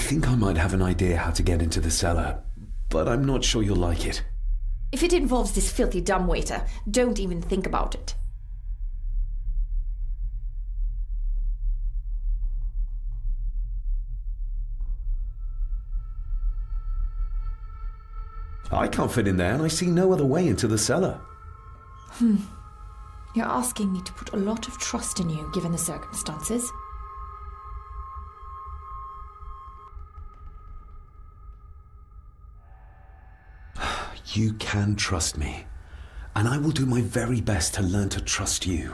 think I might have an idea how to get into the cellar, but I'm not sure you'll like it. If it involves this filthy dumbwaiter, don't even think about it. I can't fit in there, and I see no other way into the cellar. You're asking me to put a lot of trust in you, given the circumstances. You can trust me, and I will do my very best to learn to trust you.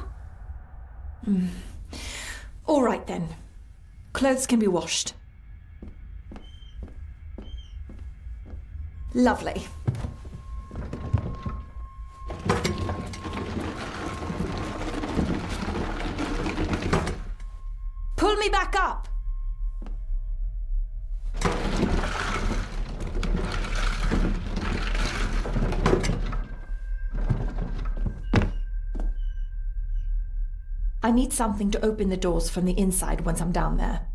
All right then. Clothes can be washed. Lovely. Pull me back up! I need something to open the doors from the inside once I'm down there.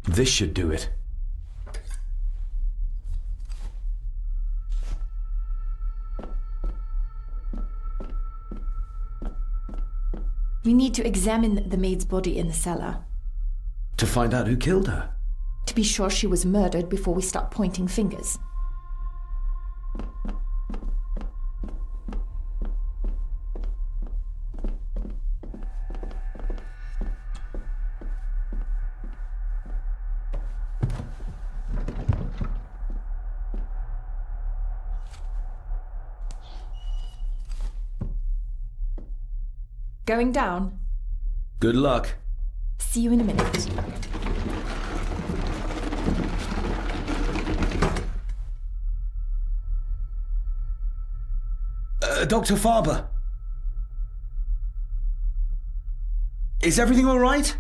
This should do it. We need to examine the maid's body in the cellar. To find out who killed her? To be sure she was murdered before we start pointing fingers. Going down? Good luck. See you in a minute. Dr. Farber. Is everything all right?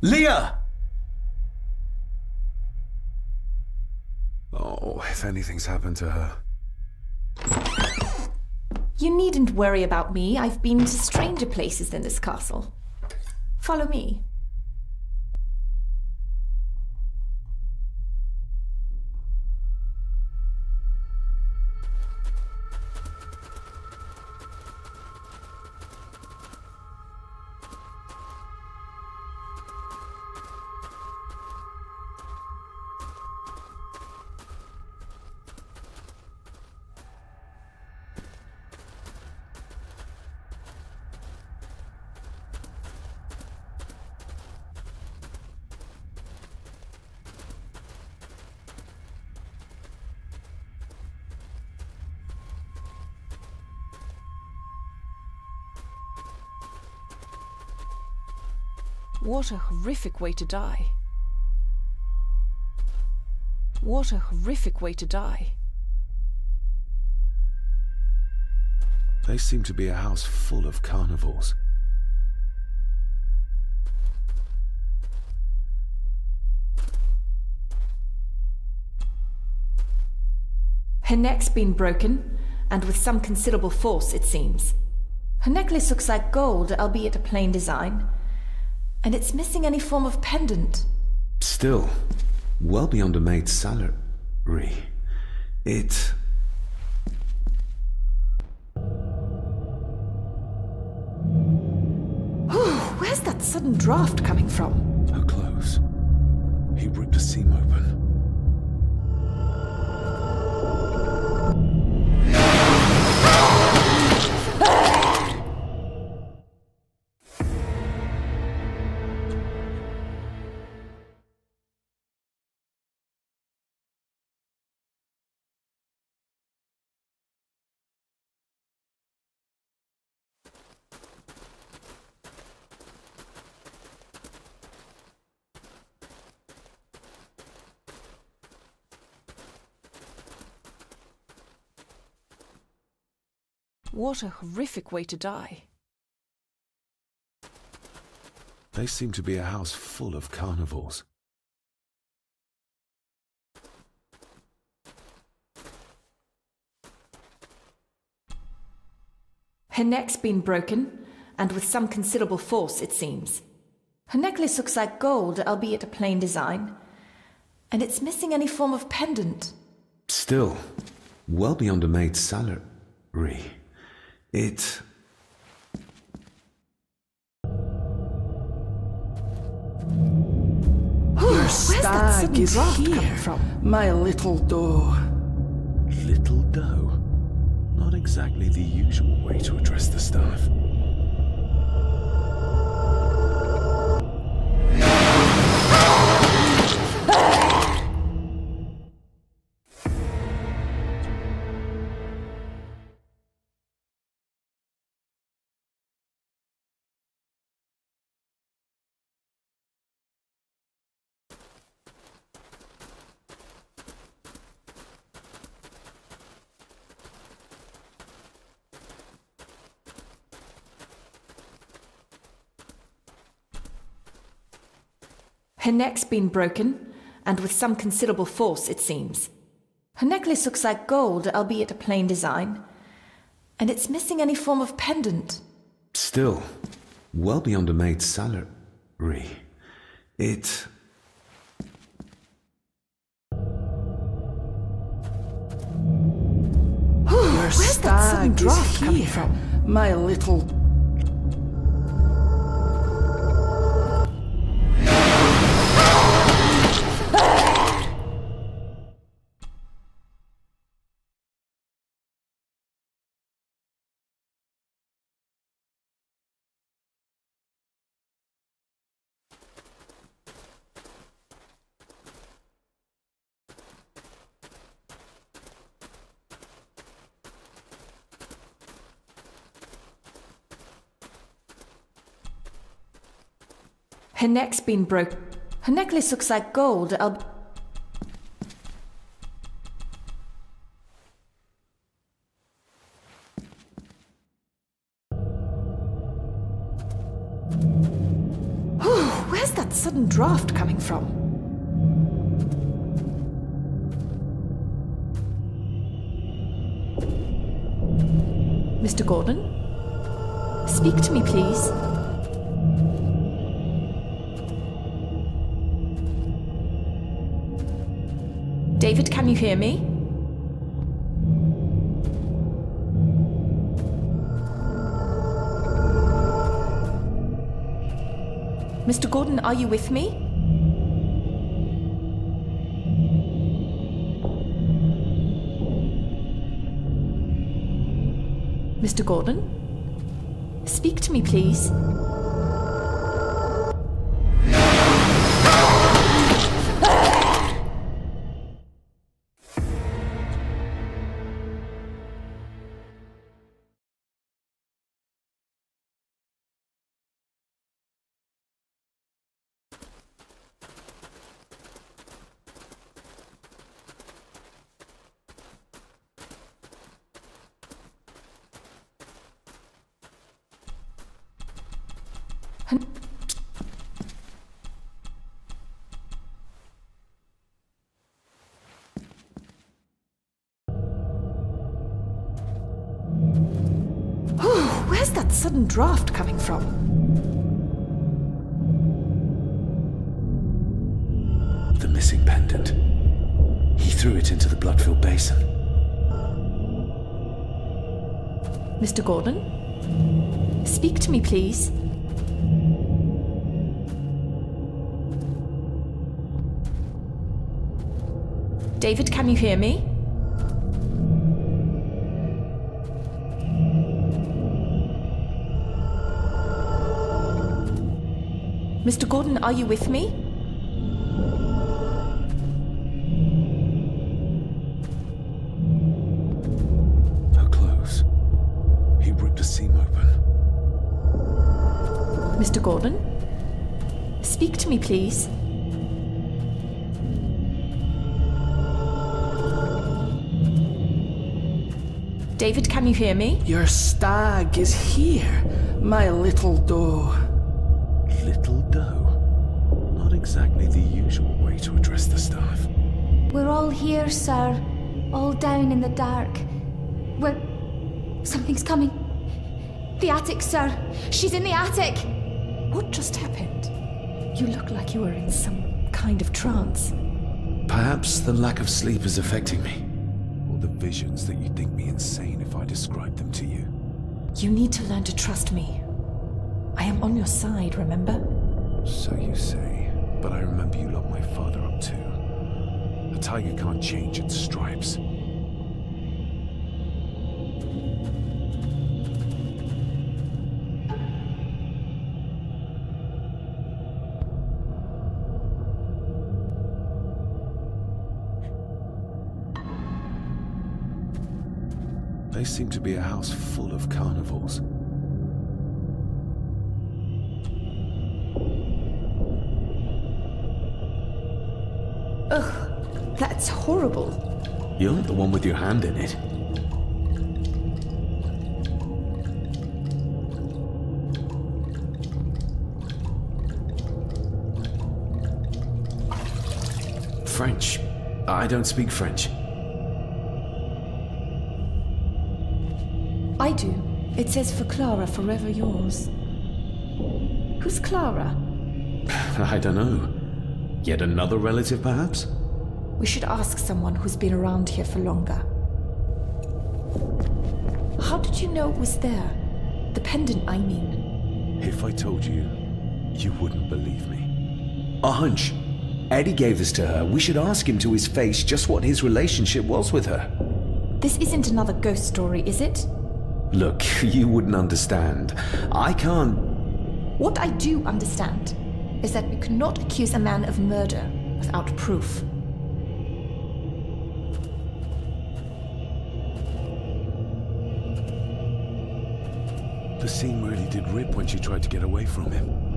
Leah! Oh, if anything's happened to her. You needn't worry about me. I've been to stranger places than this castle. Follow me. What a horrific way to die. What a horrific way to die. They seem to be a house full of carnivores. Her neck's been broken, and with some considerable force, it seems. Her necklace looks like gold, albeit a plain design. And it's missing any form of pendant. Still, well beyond a maid's salary. It... Where's that sudden draft coming from? Her clothes. He ripped a seam open. What a horrific way to die. They seem to be a house full of carnivores. Her neck's been broken, and with some considerable force, it seems. Her necklace looks like gold, albeit a plain design, and it's missing any form of pendant. Still, well beyond a maid's salary. It... Your stag is here, from? my little doe. Little doe? Not exactly the usual way to address the staff. Her neck's been broken, and with some considerable force, it seems. Her necklace looks like gold, albeit a plain design, and it's missing any form of pendant. Still, well beyond a maid's salary. It... Your Where's that sudden stag draft is coming here, from? my little... Her neck's been broken. Her necklace looks like gold, where's that sudden draft coming from? Mr. Gordon? Speak to me, please. David, can you hear me? Mr. Gordon, are you with me? Mr. Gordon? Speak to me, please. Where's that sudden draft coming from? The missing pendant. He threw it into the blood-filled basin. Mr. Gordon? Speak to me, please. David, can you hear me? Mr. Gordon, are you with me? Her clothes. He ripped a seam open. Mr. Gordon? Speak to me, please. David, can you hear me? Your stag is here, my little doe. Little doe? Not exactly the usual way to address the staff. We're all here, sir. All down in the dark. Something's coming. The attic, sir. She's in the attic. What just happened? You look like you were in some kind of trance. Perhaps the lack of sleep is affecting me. Or the visions that you'd think me insane if I described them to you. You need to learn to trust me. I am on your side, remember? So you say, but I remember you locked my father up too. A tiger can't change its stripes. They seem to be a house full of carnivores. Ugh, that's horrible. You're not the one with your hand in it. French. I don't speak French. I do. It says for Clara, forever yours. Who's Clara? I don't know. Yet another relative, perhaps? We should ask someone who's been around here for longer. How did you know it was there? The pendant, I mean. If I told you, you wouldn't believe me. A hunch. Eddie gave this to her. We should ask him to his face just what his relationship was with her. This isn't another ghost story, is it? Look, you wouldn't understand. I can't... What I do understand is that we cannot accuse a man of murder without proof. The scene really did rip when she tried to get away from him.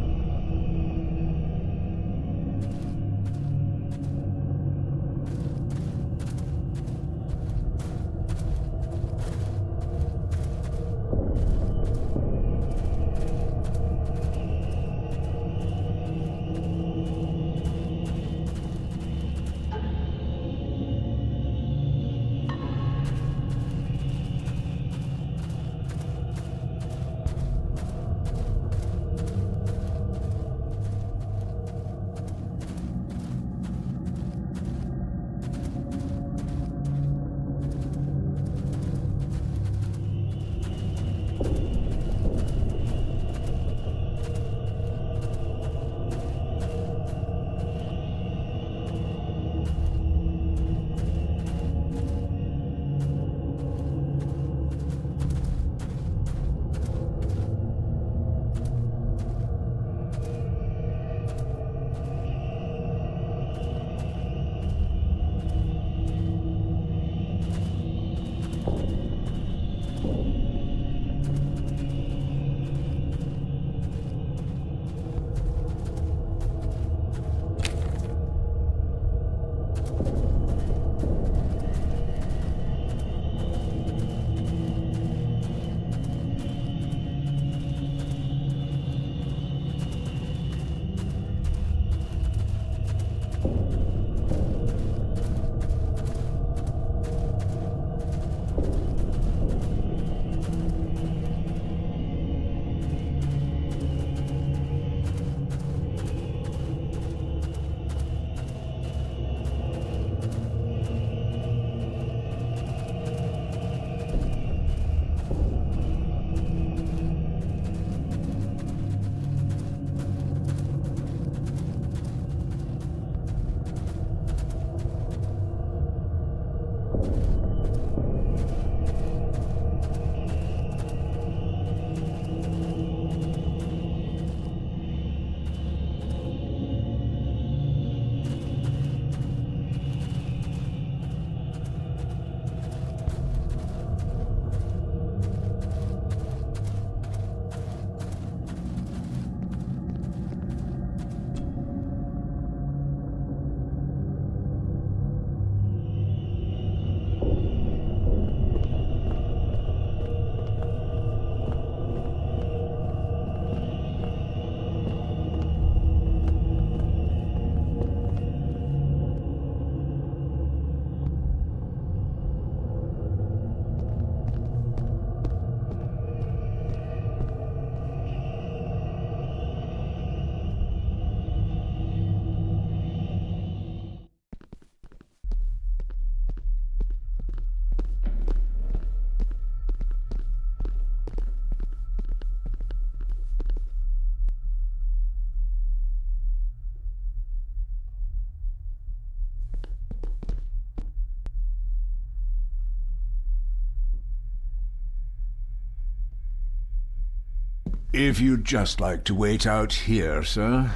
If you'd just like to wait out here, sir.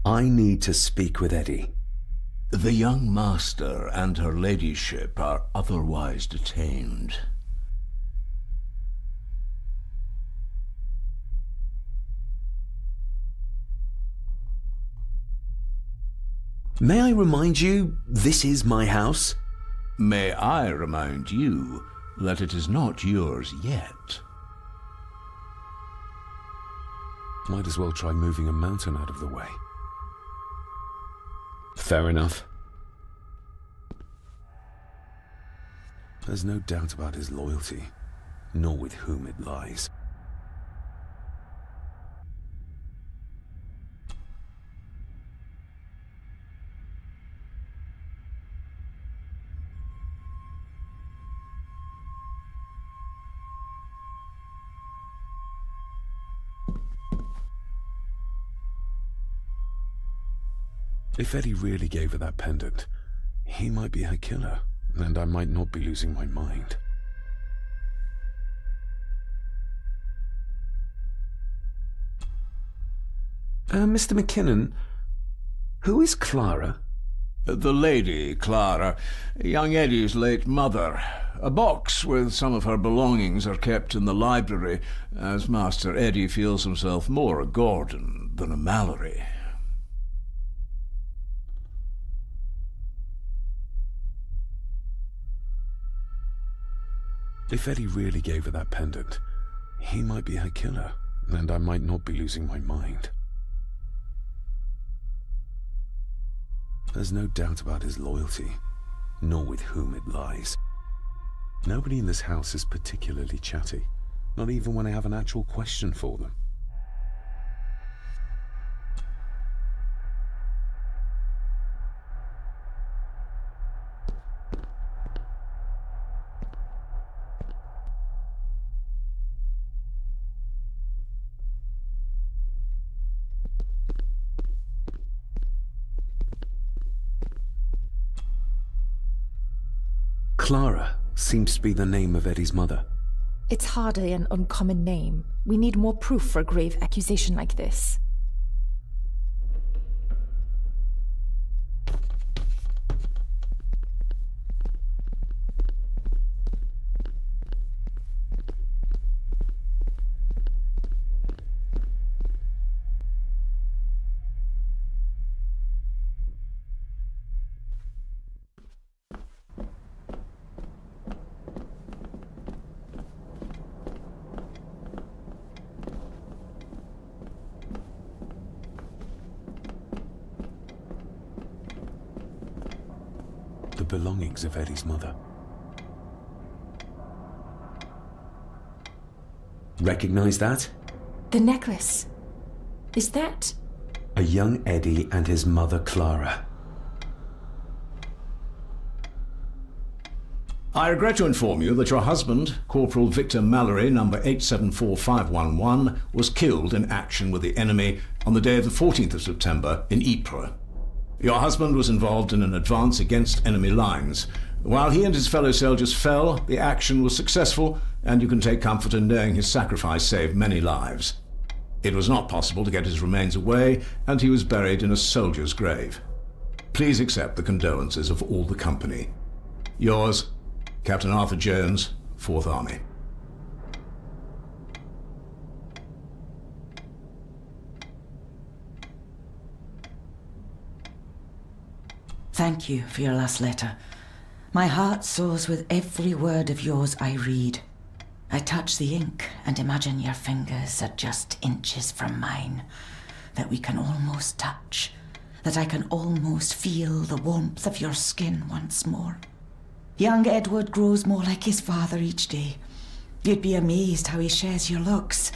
I need to speak with Eddie. The young master and her ladyship are otherwise detained. May I remind you, this is my house? May I remind you that it is not yours yet? Might as well try moving a mountain out of the way. Fair enough. There's no doubt about his loyalty, nor with whom it lies. If Eddie really gave her that pendant, he might be her killer, and I might not be losing my mind. Mr. McKinnon, who is Clara? The lady, Clara, young Eddie's late mother. A box with some of her belongings are kept in the library, as Master Eddie feels himself more a Gordon than a Mallory. If Eddie really gave her that pendant, he might be her killer, and I might not be losing my mind. There's no doubt about his loyalty, nor with whom it lies. Nobody in this house is particularly chatty, not even when I have an actual question for them. Clara seems to be the name of Eddie's mother. It's hardly an uncommon name. We need more proof for a grave accusation like this. The belongings of Eddie's mother. Recognize that? The necklace. Is that... A young Eddie and his mother Clara. I regret to inform you that your husband, Corporal Victor Mallory, number 874511, was killed in action with the enemy on the day of the 14th of September in Ypres. Your husband was involved in an advance against enemy lines. While he and his fellow soldiers fell, the action was successful, and you can take comfort in knowing his sacrifice saved many lives. It was not possible to get his remains away, and he was buried in a soldier's grave. Please accept the condolences of all the company. Yours, Captain Arthur Jones, 4th Army. Thank you for your last letter. My heart soars with every word of yours I read. I touch the ink and imagine your fingers are just inches from mine, that we can almost touch, that I can almost feel the warmth of your skin once more. Young Edward grows more like his father each day. You'd be amazed how he shares your looks.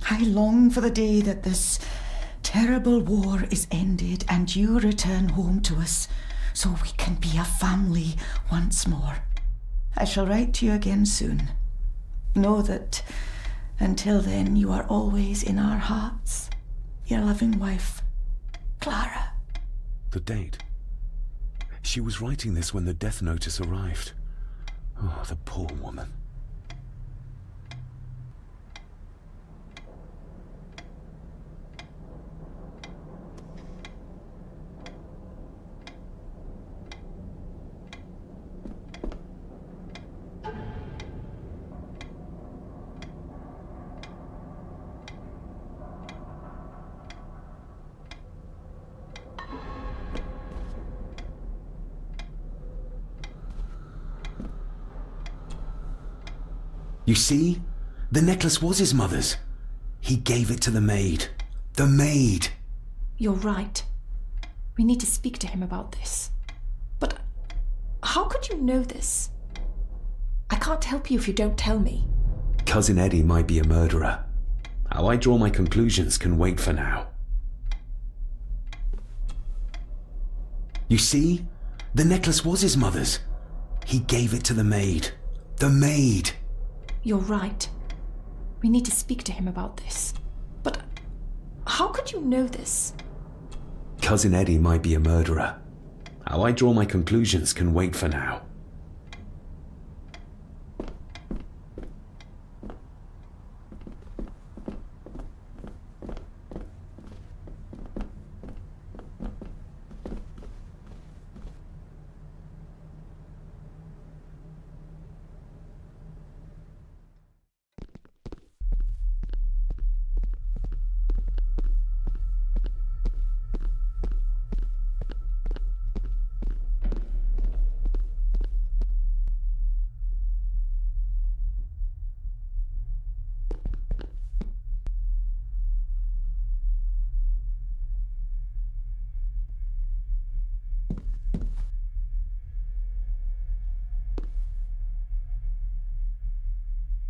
I long for the day that this terrible war is ended and you return home to us so we can be a family once more. I shall write to you again soon. Know that until then you are always in our hearts. Your loving wife, Clara. The date. She was writing this when the death notice arrived. Oh, the poor woman. You see? The necklace was his mother's. He gave it to the maid. The maid! You're right. We need to speak to him about this. But how could you know this? I can't help you if you don't tell me. Cousin Eddie might be a murderer. How I draw my conclusions can wait for now. You see? The necklace was his mother's. He gave it to the maid. The maid! You're right. We need to speak to him about this. But how could you know this? Cousin Eddie might be a murderer. How I draw my conclusions can wait for now.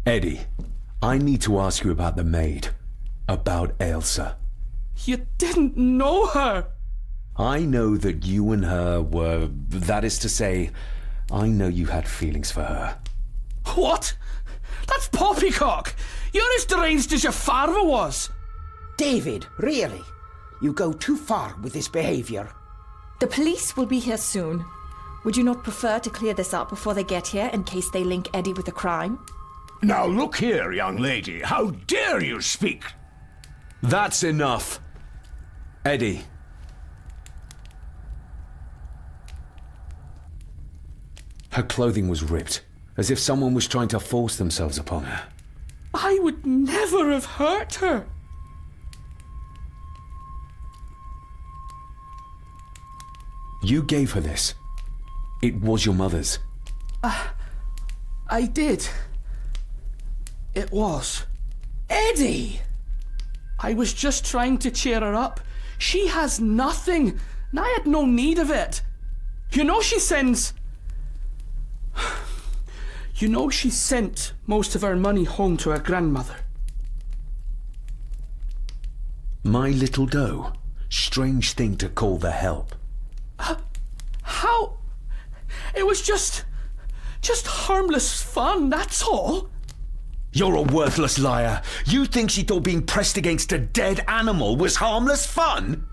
Eddie, I need to ask you about the maid. About Ailsa. You didn't know her! I know that you and her were... That is to say, I know you had feelings for her. What? That's poppycock! You're as deranged as your father was! David, really? You go too far with this behaviour. The police will be here soon. Would you not prefer to clear this up before they get here in case they link Eddie with the crime? Now look here, young lady. How dare you speak? That's enough. Eddie. Her clothing was ripped, as if someone was trying to force themselves upon her. I would never have hurt her. You gave her this. It was your mother's. I did. It was. Eddie! I was just trying to cheer her up. She has nothing, and I had no need of it. You know she sends... You know she sent most of her money home to her grandmother. My little doe. Strange thing to call the help. How? It was just harmless fun, that's all. You're a worthless liar. You think she thought being pressed against a dead animal was harmless fun?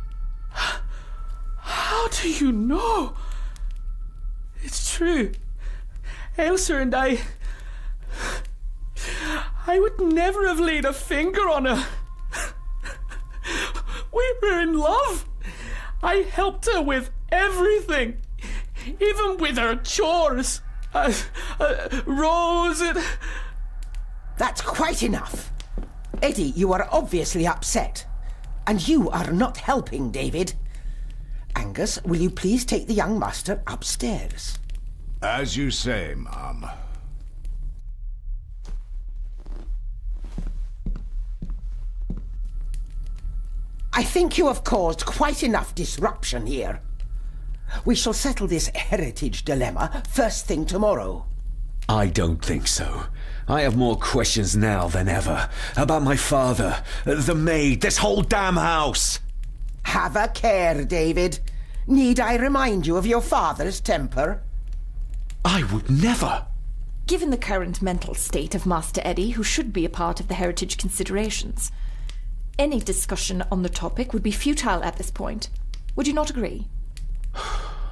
How do you know? It's true. Ailsa and I would never have laid a finger on her. We were in love. I helped her with everything, even with her chores. Rose and... That's quite enough. Eddie, you are obviously upset. And you are not helping, David. Angus, will you please take the young master upstairs? As you say, Mum. I think you have caused quite enough disruption here. We shall settle this heritage dilemma first thing tomorrow. I don't think so. I have more questions now than ever. About my father, the maid, this whole damn house. Have a care, David. Need I remind you of your father's temper? I would never. Given the current mental state of Master Eddie, who should be a part of the heritage considerations, any discussion on the topic would be futile at this point. Would you not agree?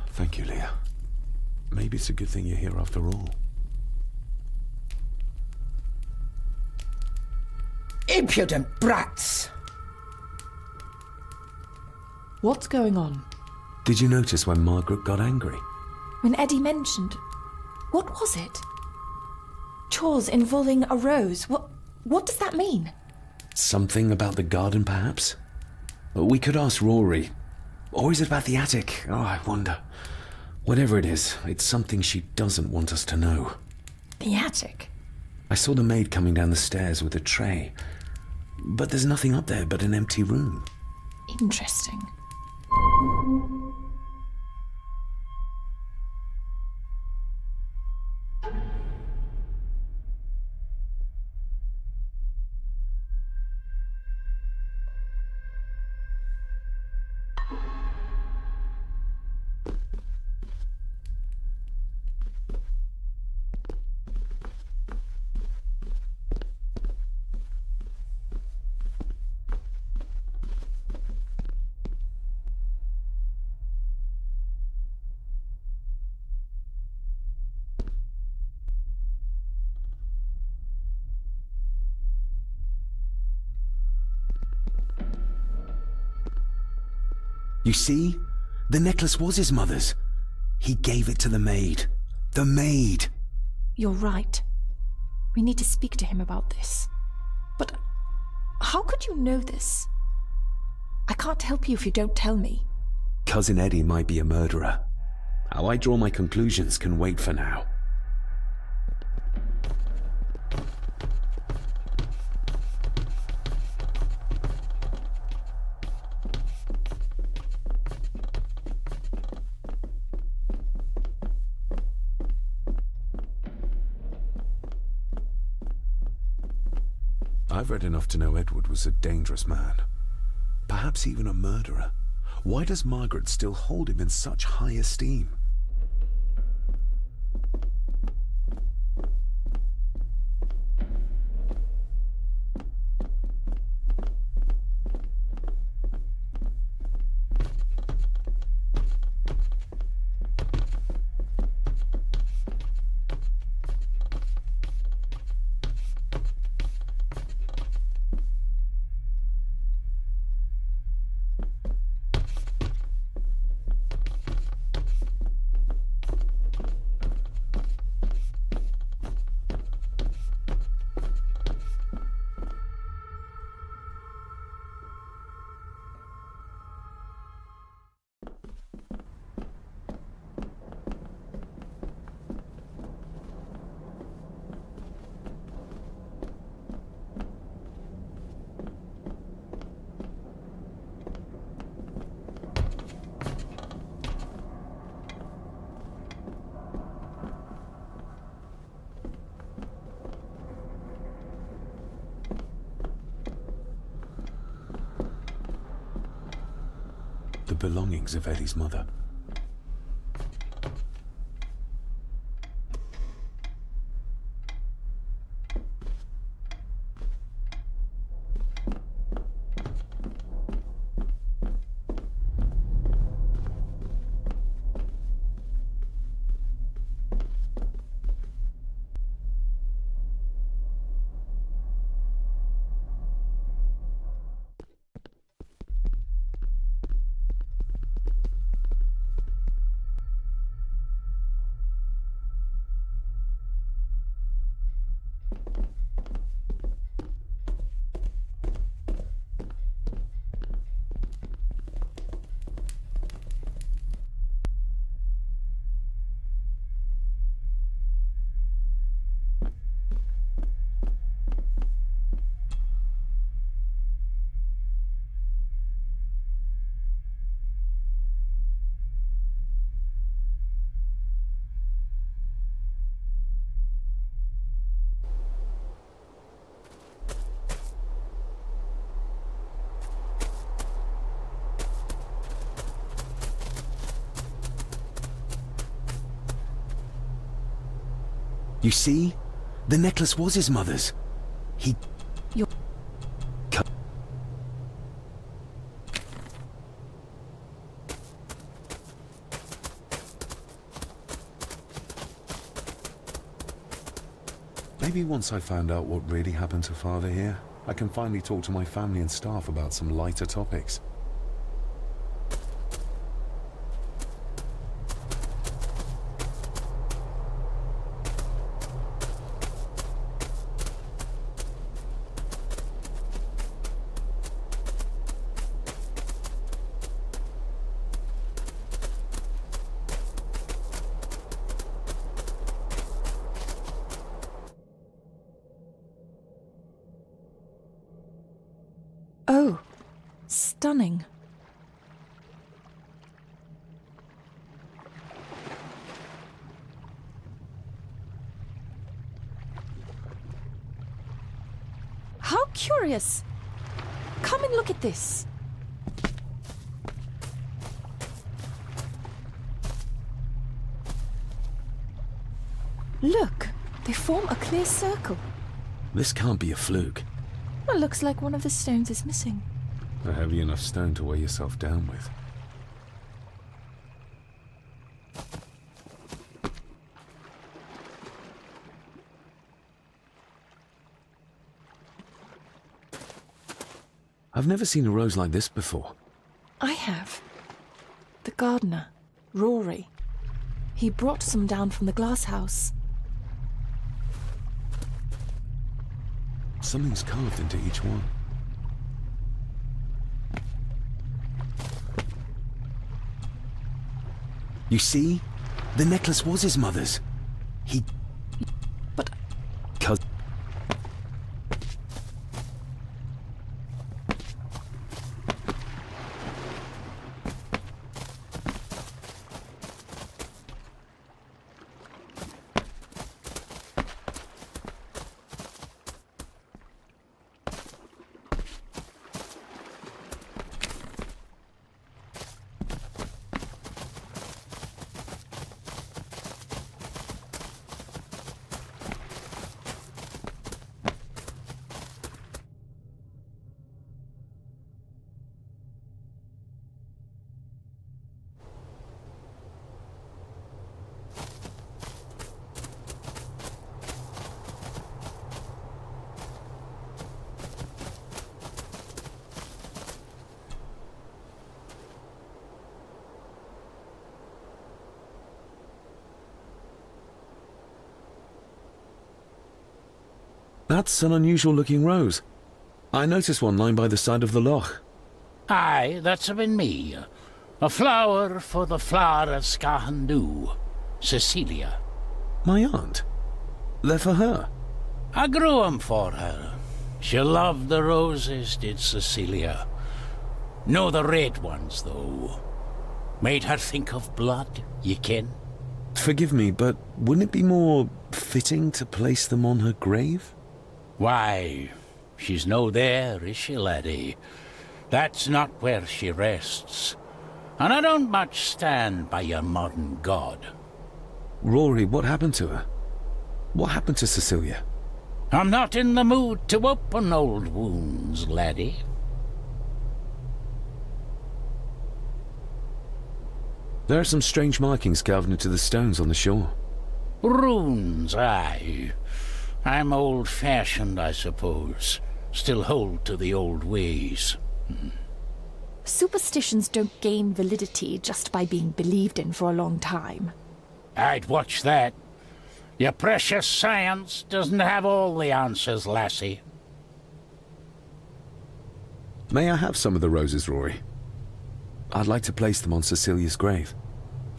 Thank you, Leah. Maybe it's a good thing you're here after all. Impudent brats! What's going on? Did you notice when Margaret got angry? When Eddie mentioned... What was it? Chores involving a rose. What does that mean? Something about the garden, perhaps? We could ask Rory. Or is it about the attic? Oh, I wonder. Whatever it is, it's something she doesn't want us to know. The attic? I saw the maid coming down the stairs with a tray, but there's nothing up there but an empty room. Interesting. You see? The necklace was his mother's. He gave it to the maid. The maid! You're right. We need to speak to him about this. But how could you know this? I can't help you if you don't tell me. Cousin Eddie might be a murderer. How I draw my conclusions can wait for now. I've read enough to know Edward was a dangerous man. Perhaps even a murderer. Why does Margaret still hold him in such high esteem? The belongings of Eddie's mother. You see? The necklace was his mother's. You're... Maybe once I found out what really happened to Father here, I can finally talk to my family and staff about some lighter topics. Stunning. How curious! Come and look at this. Look, they form a clear circle. This can't be a fluke. Well, looks like one of the stones is missing. A heavy enough stone to weigh yourself down with. I've never seen a rose like this before. I have. The gardener, Rory. He brought some down from the glass house. Something's carved into each one. You see? The necklace was his mother's. But... That's an unusual looking rose. I noticed one lying by the side of the loch. Aye, that's been me. A flower for the flower of Conan Cecilia. My aunt? They're for her? I grew 'em for her. She loved the roses, did Cecilia. No the red ones, though. Made her think of blood, ye ken. Forgive me, but wouldn't it be more fitting to place them on her grave? Why, she's no there, is she, laddie? That's not where she rests. And I don't much stand by your modern god. Rory, what happened to her? What happened to Cecilia? I'm not in the mood to open old wounds, laddie. There are some strange markings carved into the stones on the shore. Runes, aye. I'm old-fashioned, I suppose. Still hold to the old ways. Superstitions don't gain validity just by being believed in for a long time. I'd watch that. Your precious science doesn't have all the answers, lassie. May I have some of the roses, Rory? I'd like to place them on Cecilia's grave.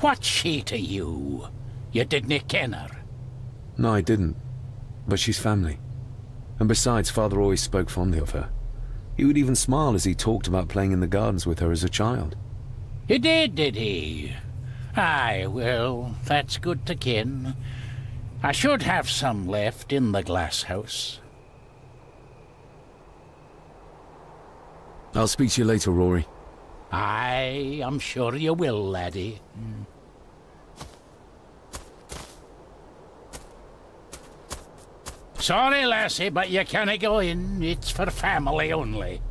What's she to you? You didn't ken her? No, I didn't. But she's family. And besides, Father always spoke fondly of her. He would even smile as he talked about playing in the gardens with her as a child. He did he? Aye, well, that's good to ken. I should have some left in the glass house. I'll speak to you later, Rory. Aye, I'm sure you will, laddie. Sorry, lassie, but you can't go in. It's for family only.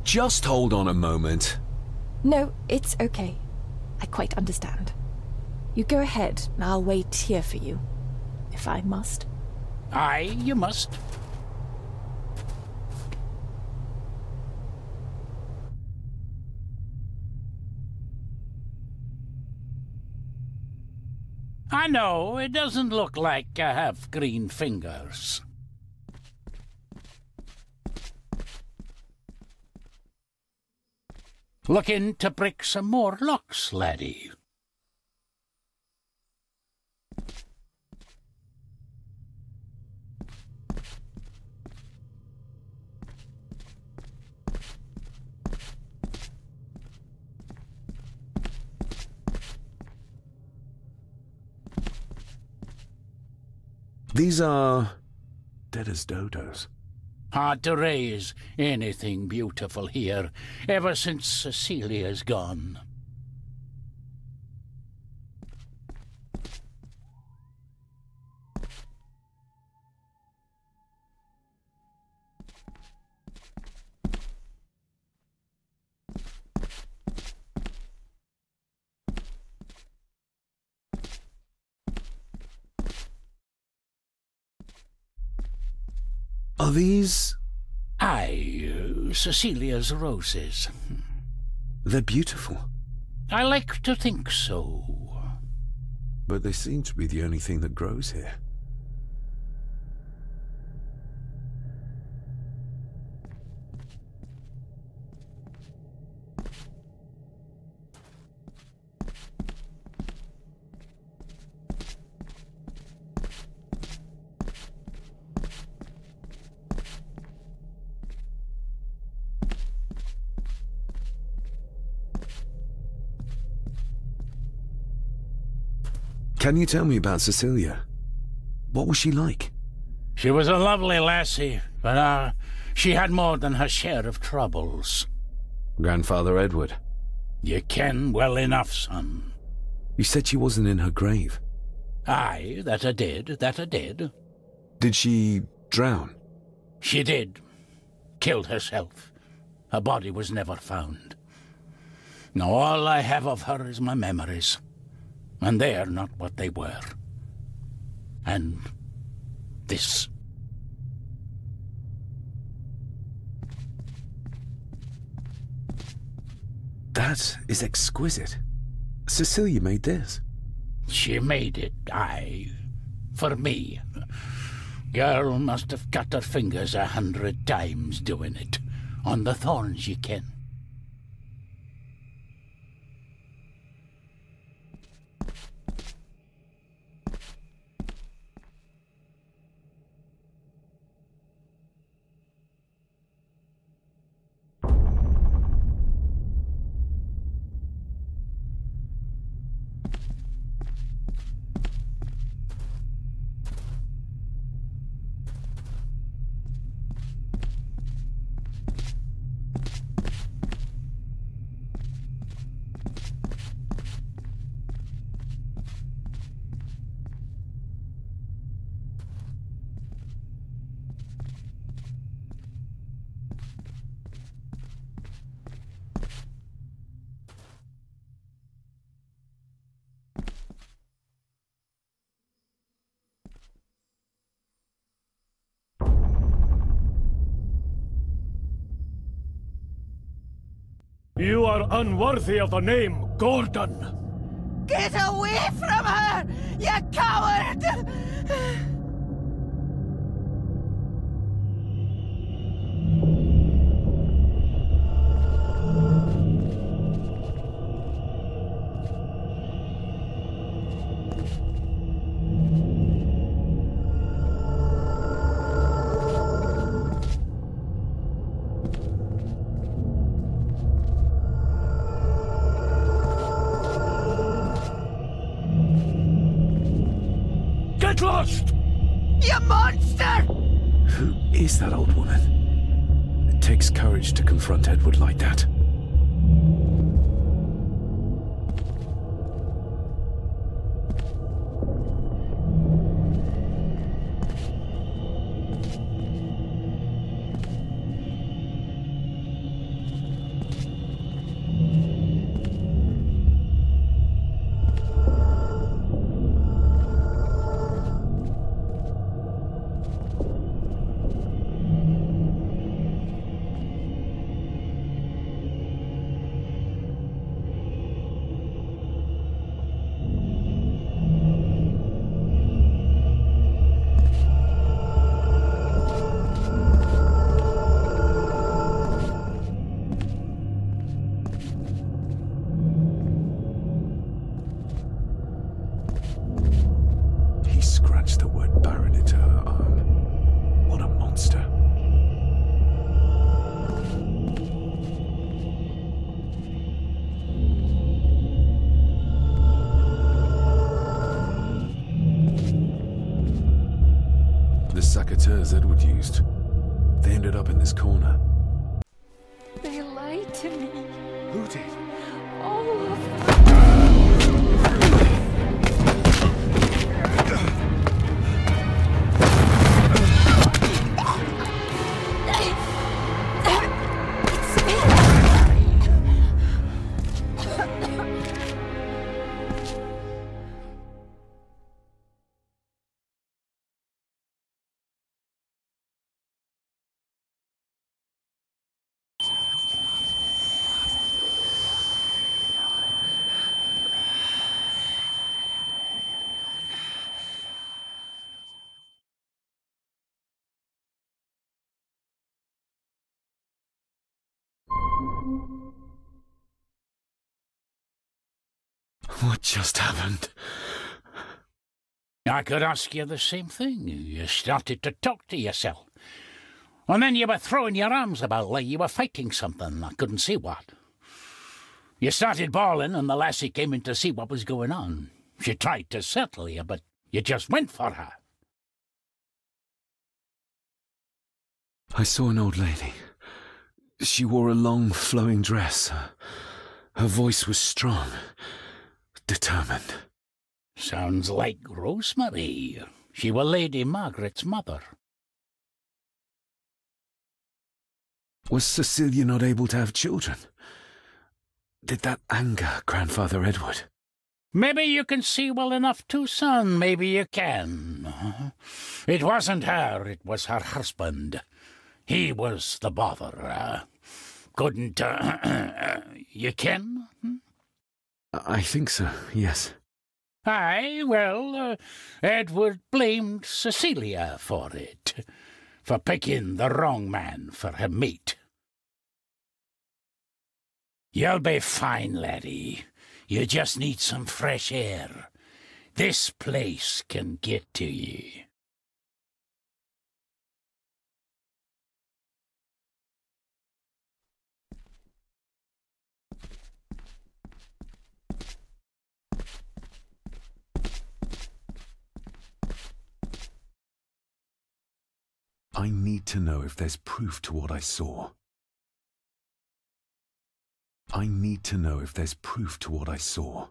Just hold on a moment. No, it's okay. I quite understand. You go ahead, and I'll wait here for you, if I must. Aye, you must. I know, it doesn't look like I have green fingers. Looking to break some more locks, laddie. These are dead as dodos. Hard to raise anything beautiful here, ever since Cecilia's gone. Are these... Aye, Cecilia's roses. They're beautiful. I like to think so. But they seem to be the only thing that grows here. Can you tell me about Cecilia? What was she like? She was a lovely lassie, but she had more than her share of troubles. Grandfather Edward? You ken well enough, son. You said she wasn't in her grave. Aye, that I did. Did she drown? She did. Killed herself. Her body was never found. Now all I have of her is my memories. And they're not what they were. And this. That is exquisite. Cecilia made this. She made it, aye, for me. Girl must have cut her fingers 100 times doing it. On the thorns, ye ken. You are unworthy of the name Gordon. Get away from her, you coward! Get lost! You monster! Who is that old woman? It takes courage to confront Edward like that. in this corner. They lied to me. Who did? All of them. What just happened? I could ask you the same thing. You started to talk to yourself. And then you were throwing your arms about like you were fighting something. I couldn't see what. You started bawling and the lassie came in to see what was going on. She tried to settle you, but you just went for her. I saw an old lady. She wore a long, flowing dress. Her voice was strong, determined. Sounds like Rosemary. She was Lady Margaret's mother. Was Cecilia not able to have children? Did that anger Grandfather Edward? Maybe you can see well enough too, son. Maybe you can. It wasn't her, it was her husband. He was the bother. Couldn't, you ken? I think so, yes. Aye, well, Edward blamed Cecilia for it, for picking the wrong man for her mate. You'll be fine, laddie. You just need some fresh air. This place can get to ye. I need to know if there's proof to what I saw. I need to know if there's proof to what I saw.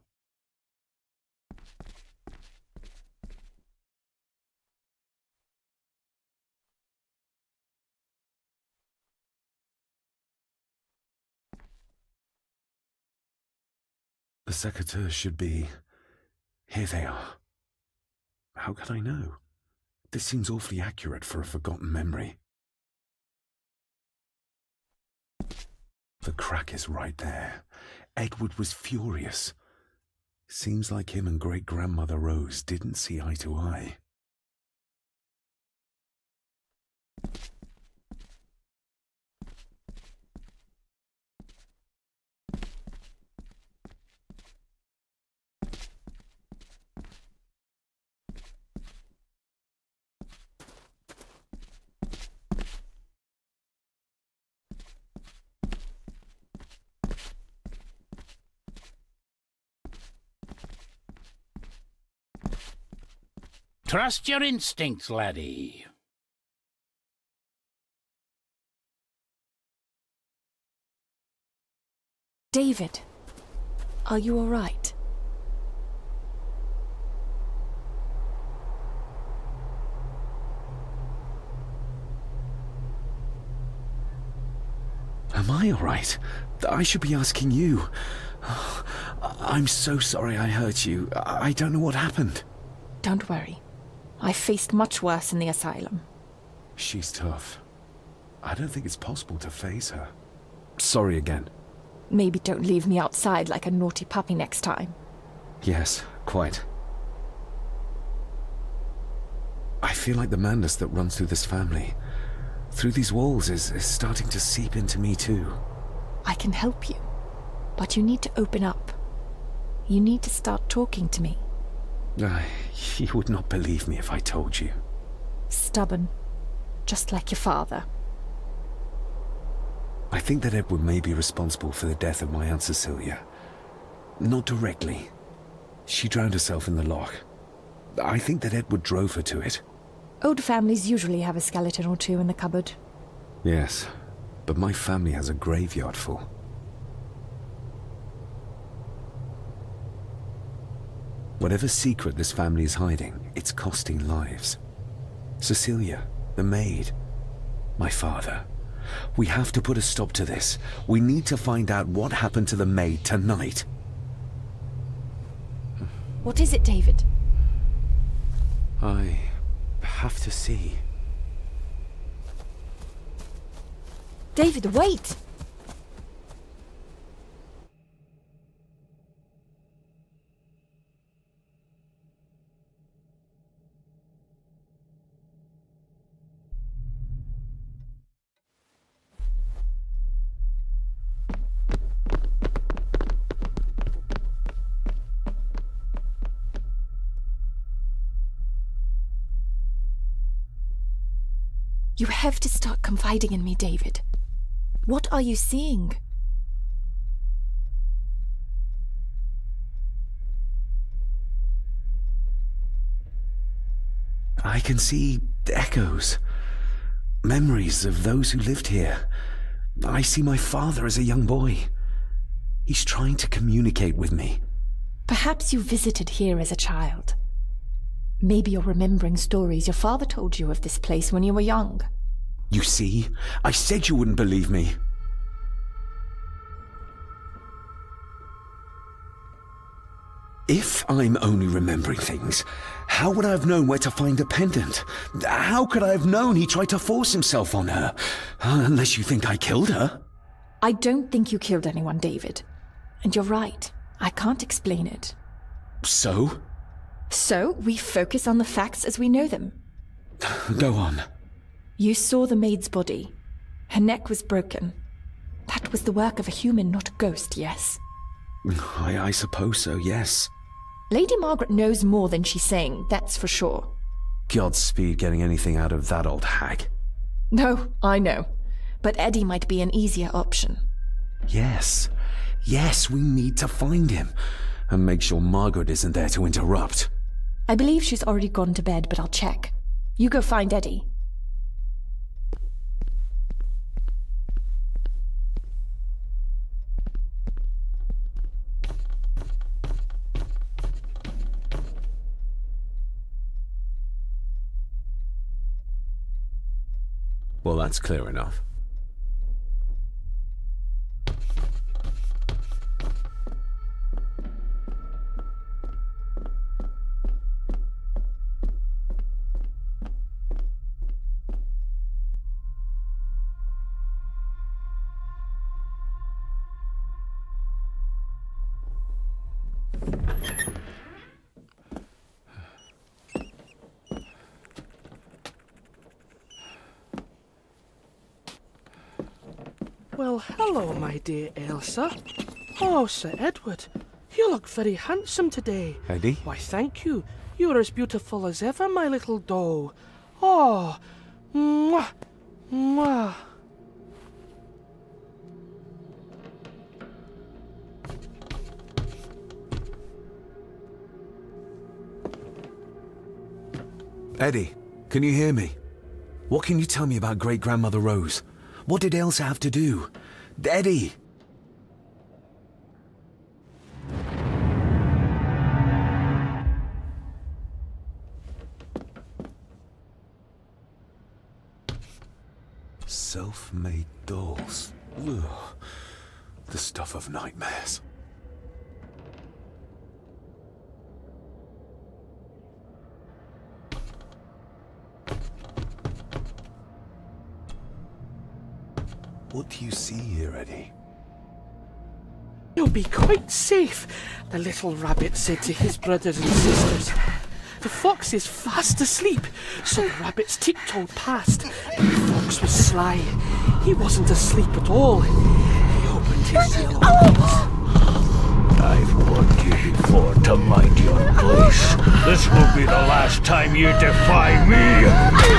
The secateurs should be... Here they are. How could I know? This seems awfully accurate for a forgotten memory. The crack is right there. Edward was furious. Seems like him and great-grandmother Rose didn't see eye to eye. Trust your instincts, laddie. David, are you all right? Am I all right? I should be asking you. I'm so sorry I hurt you. I don't know what happened. Don't worry. I faced much worse in the asylum. She's tough. I don't think it's possible to face her. Sorry again. Maybe don't leave me outside like a naughty puppy next time. Yes, quite. I feel like the madness that runs through this family, through these walls, is starting to seep into me too. I can help you, but you need to open up. You need to start talking to me. You would not believe me if I told you. Stubborn, just like your father. I think that Edward may be responsible for the death of my Aunt Cecilia. Not directly. She drowned herself in the loch. I think that Edward drove her to it. Old families usually have a skeleton or two in the cupboard. Yes, but my family has a graveyard full. Whatever secret this family is hiding, it's costing lives. Cecilia, the maid, my father. We have to put a stop to this. We need to find out what happened to the maid tonight. What is it, David? I have to see. David, wait! You have to start confiding in me, David. What are you seeing? I can see echoes. Memories of those who lived here. I see my father as a young boy. He's trying to communicate with me. Perhaps you visited here as a child. Maybe you're remembering stories your father told you of this place when you were young. You see? I said you wouldn't believe me. If I'm only remembering things, how would I have known where to find a pendant? How could I have known he tried to force himself on her? Unless you think I killed her. I don't think you killed anyone, David. And you're right. I can't explain it. So? So, we focus on the facts as we know them. Go on. You saw the maid's body. Her neck was broken. That was the work of a human, not a ghost, yes? I suppose so, yes. Lady Margaret knows more than she's saying, that's for sure. Godspeed getting anything out of that old hag. No, I know. But Eddie might be an easier option. Yes. Yes, we need to find him. And make sure Margaret isn't there to interrupt. I believe she's already gone to bed, but I'll check. You go find Eddie. Well, that's clear enough. Well, hello, my dear Elsa. Oh, Sir Edward, you look very handsome today. Eddie? Why, thank you. You're as beautiful as ever, my little doe. Oh, mwah, mwah. Eddie, can you hear me? What can you tell me about great-grandmother Rose? What did Elsa have to do? Eddie! Self-made dolls. Ugh. The stuff of nightmares. What do you see here, Eddie? You'll be quite safe, the little rabbit said to his brothers and sisters. The fox is fast asleep, so the rabbits tiptoed past, and the fox was sly. He wasn't asleep at all. He opened his yellow eyes. I've warned you before to mind your place. This will be the last time you defy me.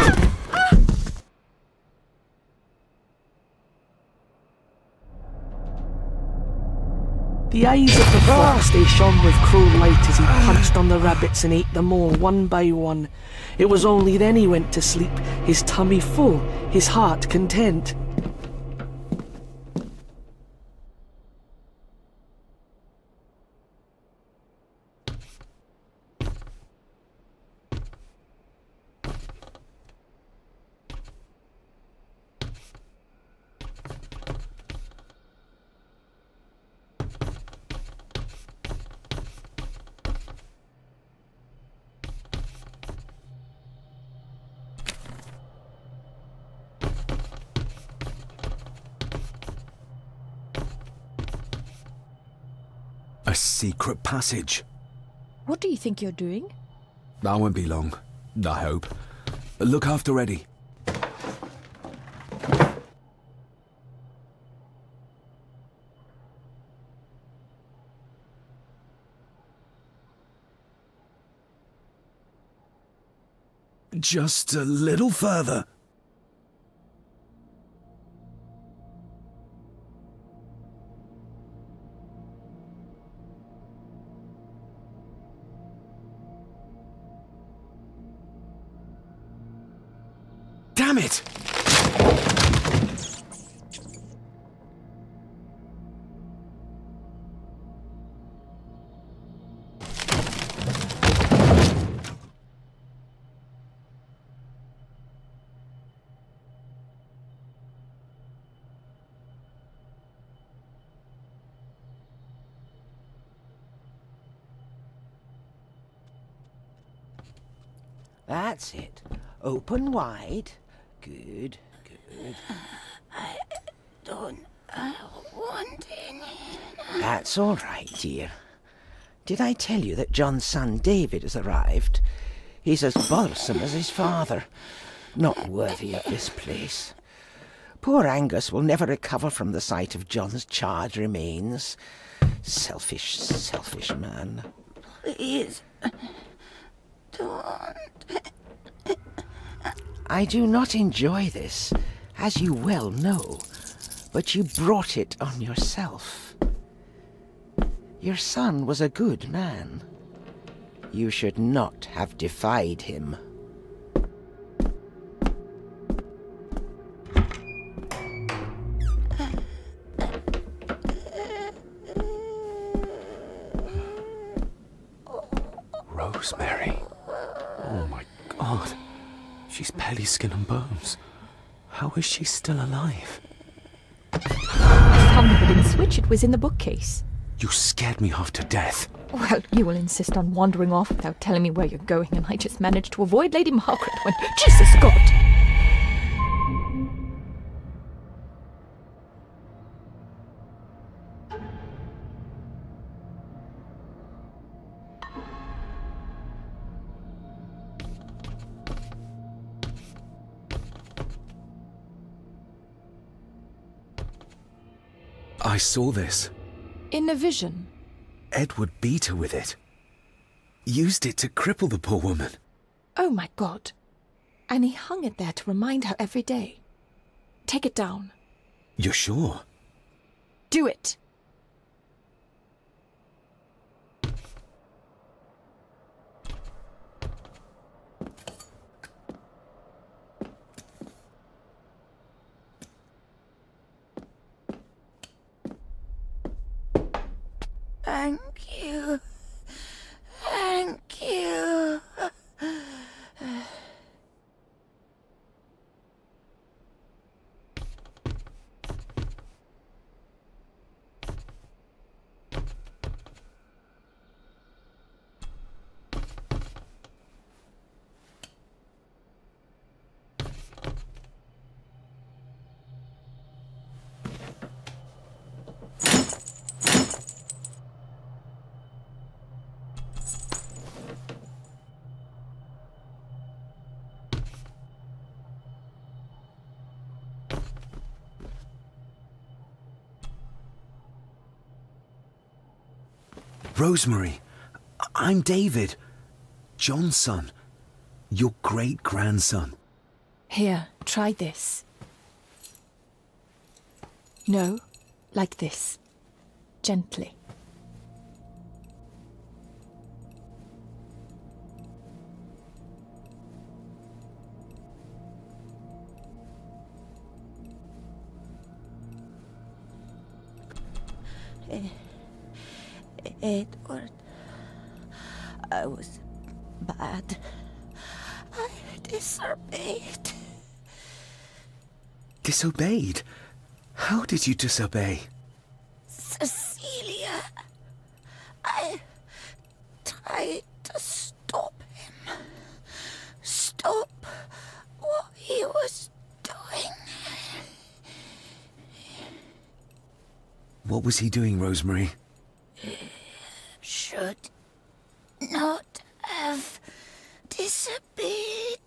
The eyes of the fox, they shone with cruel light as he punched on the rabbits and ate them all one by one. It was only then he went to sleep, his tummy full, his heart content. A secret passage. What do you think you're doing? That won't be long, I hope. Look after Eddie. Just a little further. Damn it! That's it. Open wide. Good, good. I don't want any. That's all right, dear. Did I tell you that John's son David has arrived? He's as bothersome as his father. Not worthy of this place. Poor Angus will never recover from the sight of John's charred remains. Selfish, selfish man. Please, don't. I do not enjoy this, as you well know, but you brought it on yourself. Your son was a good man. You should not have defied him. Rosemary. Oh my God. She's barely skin and bones. How is she still alive? I found the wooden switch. It was in the bookcase. You scared me half to death. Well, you will insist on wandering off without telling me where you're going, and I just managed to avoid Lady Margaret when... Jesus, God! I saw this. In a vision? Edward beat her with it. Used it to cripple the poor woman. Oh my God. And he hung it there to remind her every day. Take it down. You're sure? Do it! Thank you. Thank you. Rosemary, I'm David, John's son, your great-grandson. Here, try this. No, like this. Gently. Edward, I was bad. I disobeyed. Disobeyed? How did you disobey? Cecilia, I tried to stop him. Stop what he was doing. What was he doing, Rosemary? Should not have disobeyed.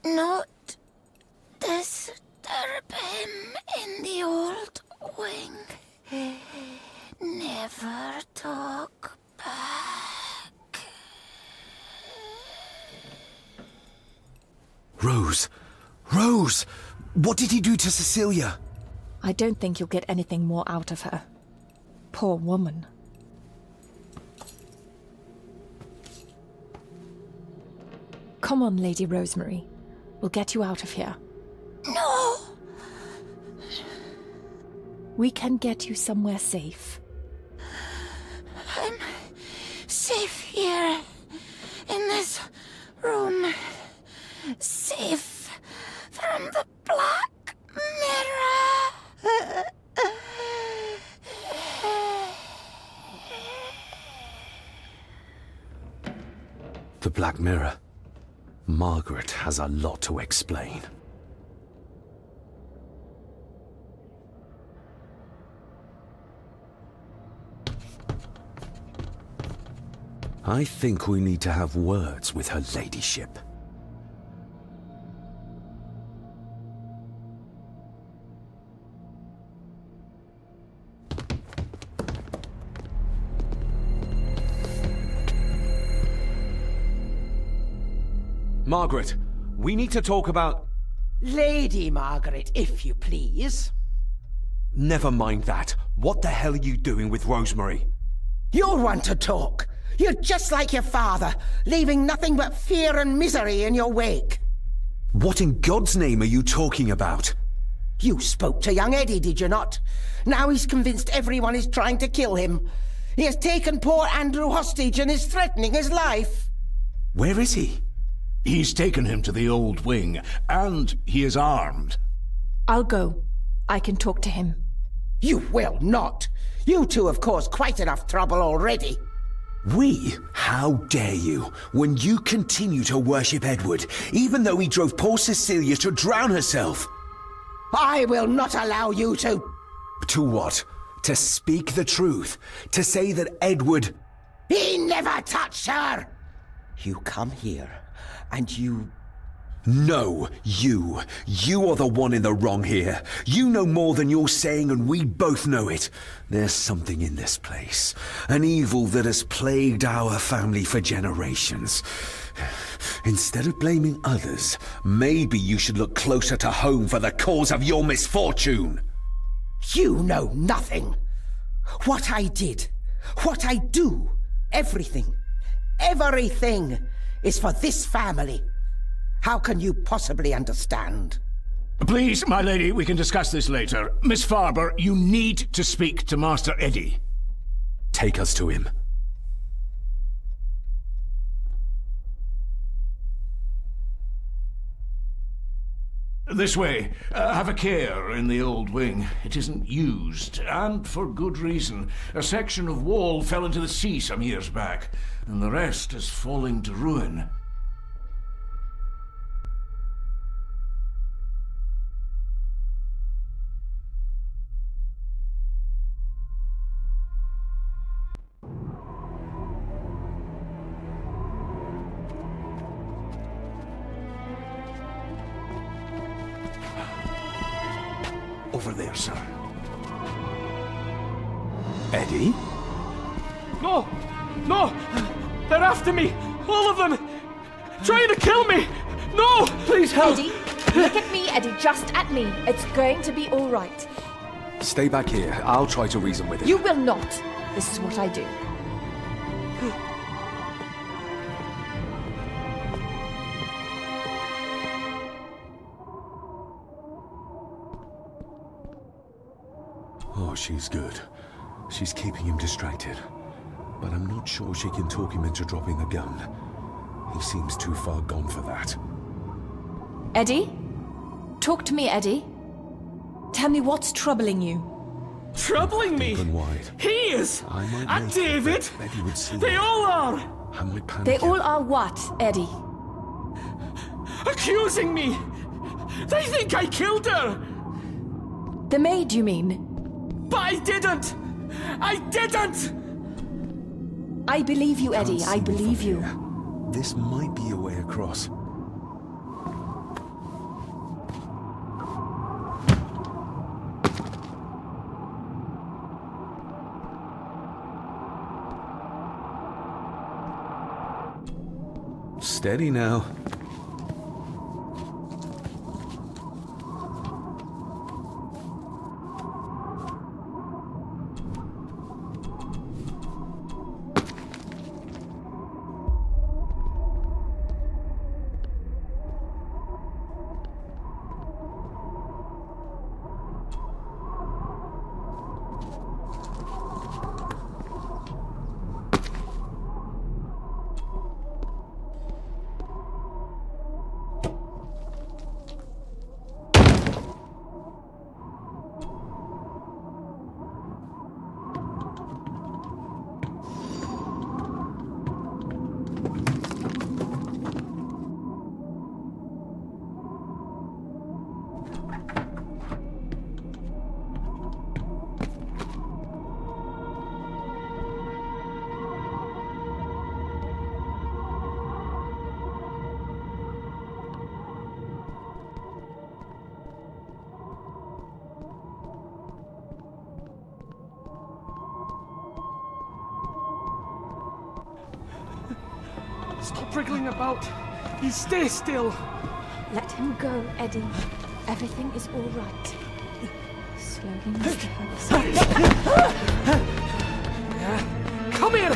Not disturb him in the old wing. Never talk back. Rose! Rose! What did he do to Cecilia? I don't think you'll get anything more out of her. Poor woman. Come on, Lady Rosemary. We'll get you out of here. No! We can get you somewhere safe. I'm safe here, in this room. Safe from the Black Mirror. The Black Mirror. Margaret has a lot to explain. I think we need to have words with her ladyship. Margaret, we need to talk about... Lady Margaret, if you please. Never mind that. What the hell are you doing with Rosemary? You'll want to talk. You're just like your father, leaving nothing but fear and misery in your wake. What in God's name are you talking about? You spoke to young Eddie, did you not? Now he's convinced everyone is trying to kill him. He has taken poor Andrew hostage and is threatening his life. Where is he? He's taken him to the old wing, and he is armed. I'll go. I can talk to him. You will not. You two have caused quite enough trouble already. We? How dare you, when you continue to worship Edward, even though he drove poor Cecilia to drown herself? I will not allow you to... To what? To speak the truth? To say that Edward... He never touched her! You come here, and you... No, you. You are the one in the wrong here. You know more than you're saying, and we both know it. There's something in this place. An evil that has plagued our family for generations. Instead of blaming others, maybe you should look closer to home for the cause of your misfortune. You know nothing. What I did, what I do, everything is for this family. How can you possibly understand? Please, my lady, we can discuss this later. Miss Farber, you need to speak to Master Eddie. Take us to him. This way. Have a care in the old wing. It isn't used, and for good reason. A section of wall fell into the sea some years back, and the rest is falling to ruin. Over there, sir. Eddie? No! No! They're after me! All of them! Trying to kill me! No! Please help! Eddie, look at me, Eddie, just at me. It's going to be all right. Stay back here. I'll try to reason with him. You will not. This is what I do. Oh, she's good. She's keeping him distracted. But I'm not sure she can talk him into dropping the gun. He seems too far gone for that. Eddie? Talk to me, Eddie. Tell me what's troubling you. Troubling me? Deep and wide. He is! I might And make David! it, but Eddie would see They it. all are! I might panic. They all are what, Eddie? Accusing me! They think I killed her! The maid, you mean? But I didn't! I didn't! I believe you, Eddie. I believe you. This might be a way across. Steady now. Stop wriggling about. You stay still. Let him go, Eddie. Everything is all right. Slowly, Mr. Holmes. Come here!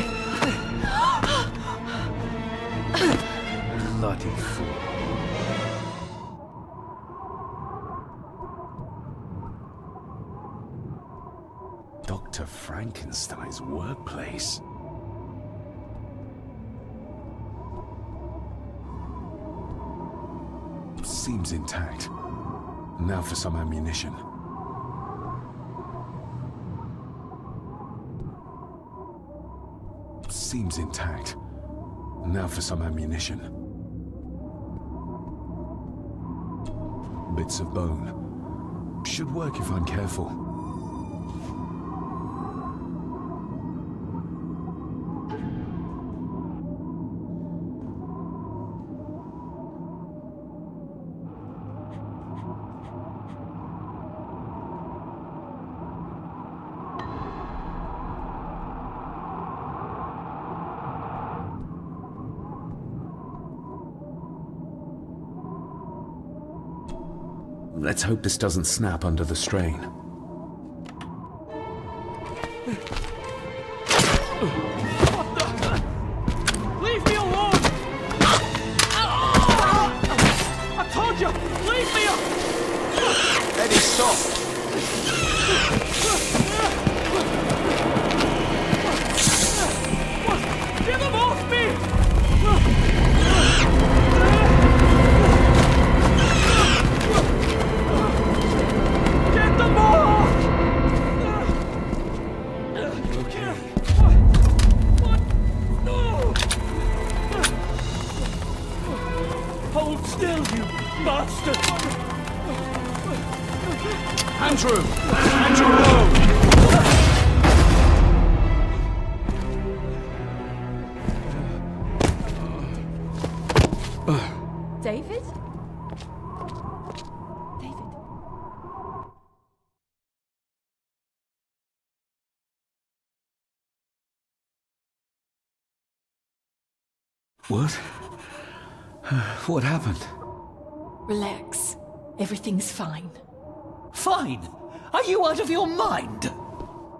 Bloody fool. Dr. Frankenstein's workplace. Seems intact. Now for some ammunition. Seems intact. Now for some ammunition. Bits of bone. Should work if I'm careful. Let's hope this doesn't snap under the strain. Leave me alone! I told you! Leave me alone! Eddie, stop! Get them off me! Get them off! Okay. What? No! Hold still, you bastard! Andrew! Andrew, no! David? David? What? What happened? Relax. Everything's fine. Fine! Are you out of your mind?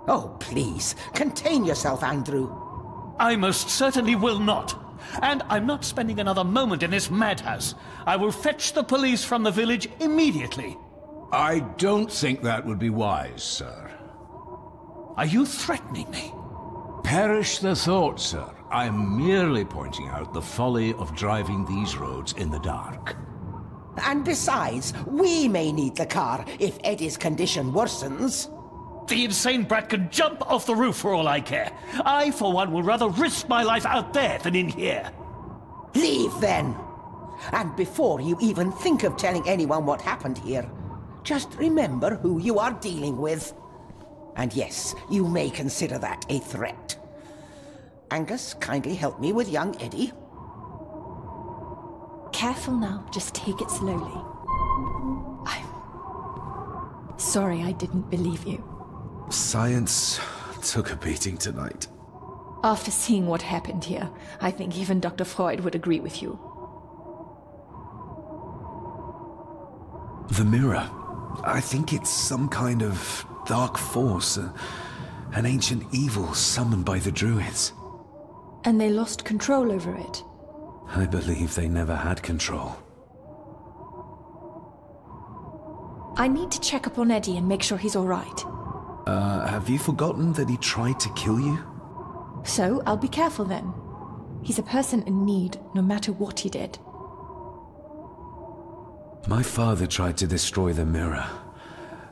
Oh, please, contain yourself, Andrew. I most certainly will not. And I'm not spending another moment in this madhouse. I will fetch the police from the village immediately. I don't think that would be wise, sir. Are you threatening me? Perish the thought, sir. I am merely pointing out the folly of driving these roads in the dark. And besides, we may need the car if Eddie's condition worsens. The insane brat can jump off the roof for all I care. I, for one, will rather risk my life out there than in here. Leave, then. And before you even think of telling anyone what happened here, just remember who you are dealing with. And yes, you may consider that a threat. Angus, kindly help me with young Eddie. Careful now, just take it slowly. I'm sorry I didn't believe you. Science took a beating tonight. After seeing what happened here, I think even Dr. Freud would agree with you. The mirror. I think it's some kind of dark force, an ancient evil summoned by the Druids. And they lost control over it. I believe they never had control. I need to check up on Eddie and make sure he's all right. Have you forgotten that he tried to kill you? So, I'll be careful then. He's a person in need, no matter what he did. My father tried to destroy the mirror,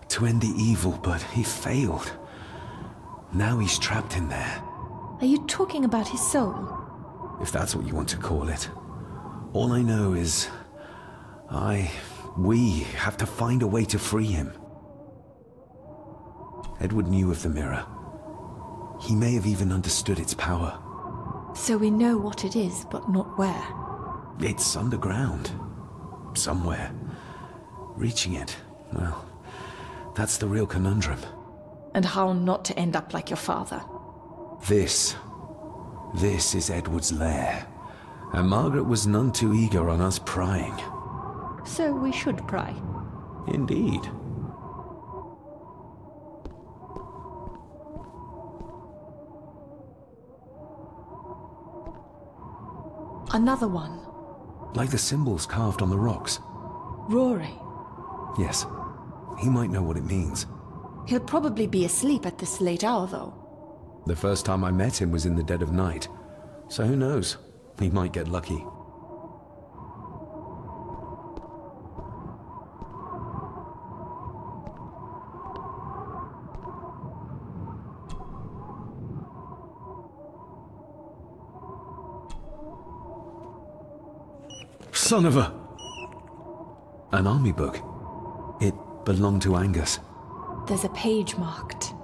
to end the evil, but he failed. Now he's trapped in there. Are you talking about his soul? If that's what you want to call it. All I know is... we have to find a way to free him. Edward knew of the mirror. He may have even understood its power. So we know what it is, but not where. It's underground. Somewhere. Reaching it, well, that's the real conundrum. And how not to end up like your father. This is Edward's lair. And Margaret was none too eager on us prying. So we should pry. Indeed. Another one. Like the symbols carved on the rocks. Rory. Yes. He might know what it means. He'll probably be asleep at this late hour, though. The first time I met him was in the dead of night. So who knows? He might get lucky. Son of a... An army book. It belonged to Angus. There's a page marked.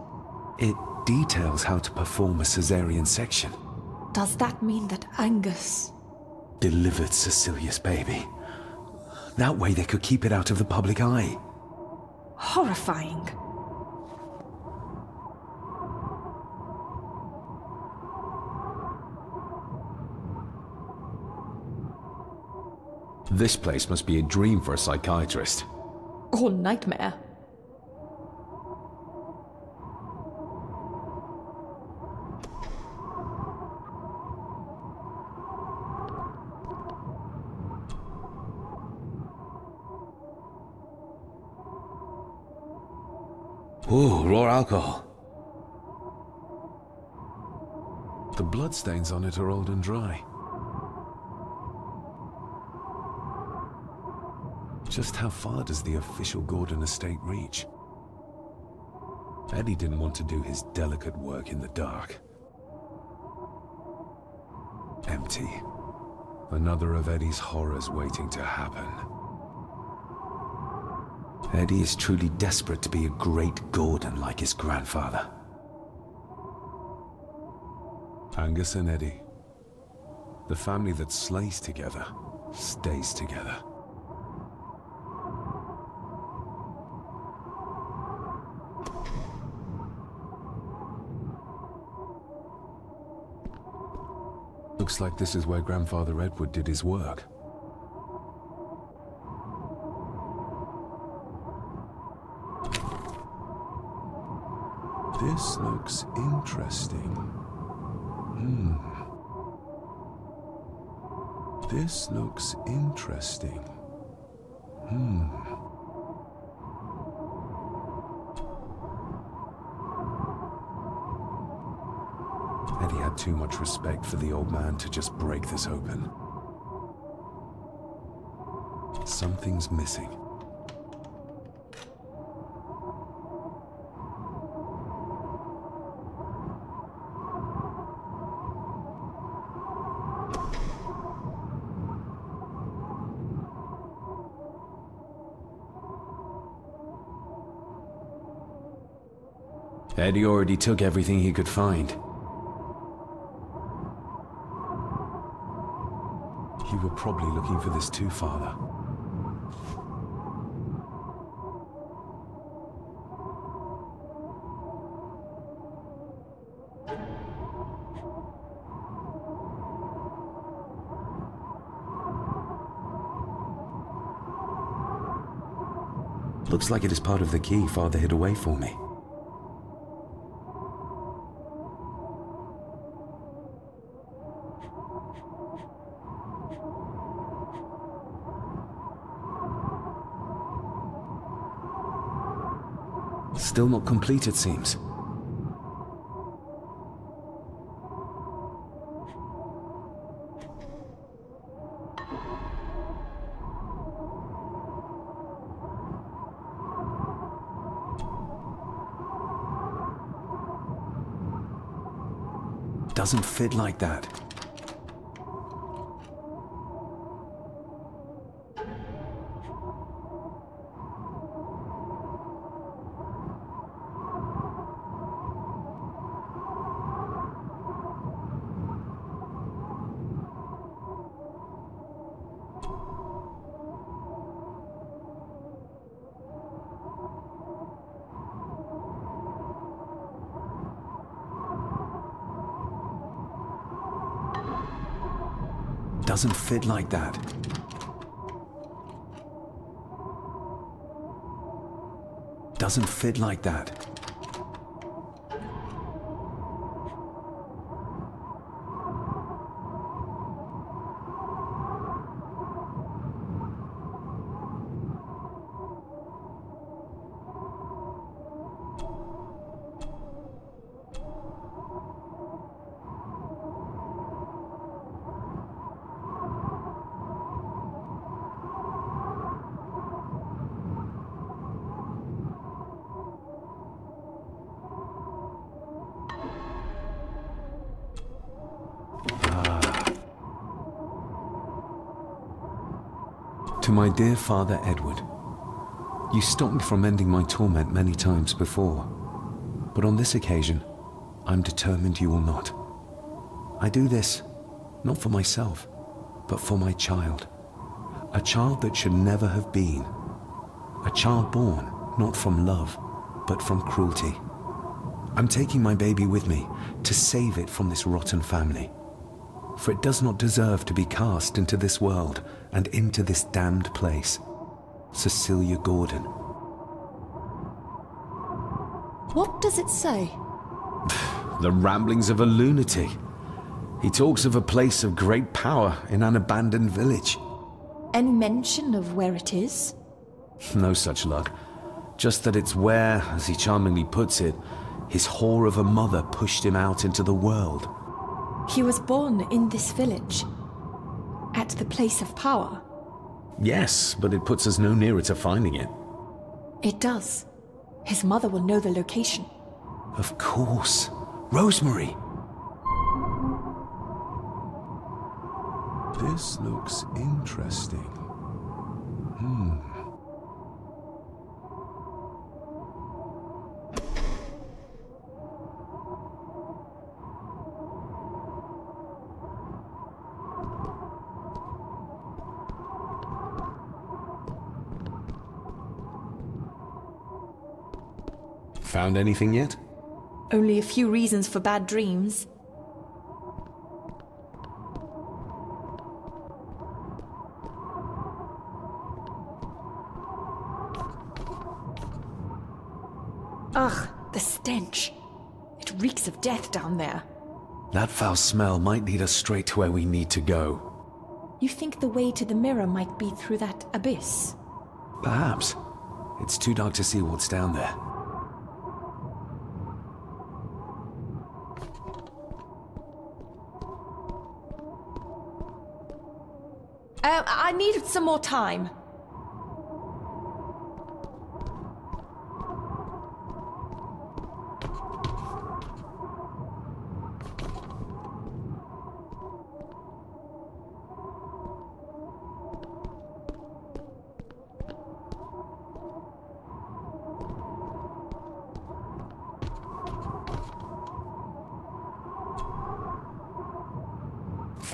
It details how to perform a cesarean section. Does that mean that Angus... delivered Cecilia's baby? That way they could keep it out of the public eye. Horrifying. This place must be a dream for a psychiatrist. Or nightmare. Ooh, raw alcohol. The bloodstains on it are old and dry. Just how far does the official Gordon estate reach? Eddie didn't want to do his delicate work in the dark. Empty. Another of Eddie's horrors waiting to happen. Eddie is truly desperate to be a great Gordon like his grandfather. Angus and Eddie. The family that slays together, stays together. Looks like this is where Grandfather Edward did his work. This looks interesting. This looks interesting. have too much respect for the old man to just break this open. Something's missing. Eddie already took everything he could find. You were probably looking for this too, Father. Looks like it is part of the key Father hid away for me. Still not complete, it seems. Doesn't fit like that. Doesn't fit like that. Doesn't fit like that. To my dear Father Edward, you stopped me from ending my torment many times before, but on this occasion, I'm determined you will not. I do this, not for myself, but for my child. A child that should never have been. A child born, not from love, but from cruelty. I'm taking my baby with me to save it from this rotten family. For it does not deserve to be cast into this world and into this damned place. Cecilia Gordon. What does it say? The ramblings of a lunatic. He talks of a place of great power in an abandoned village. Any mention of where it is? No such luck. Just that it's where, as he charmingly puts it, his whore of a mother pushed him out into the world. He was born in this village, at the place of power. Yes, but it puts us no nearer to finding it. It does. His mother will know the location. Of course. Rosemary! This looks interesting. Found anything yet? Only a few reasons for bad dreams. Ugh, the stench. It reeks of death down there. That foul smell might lead us straight to where we need to go. You think the way to the mirror might be through that abyss? Perhaps. It's too dark to see what's down there. I needed some more time.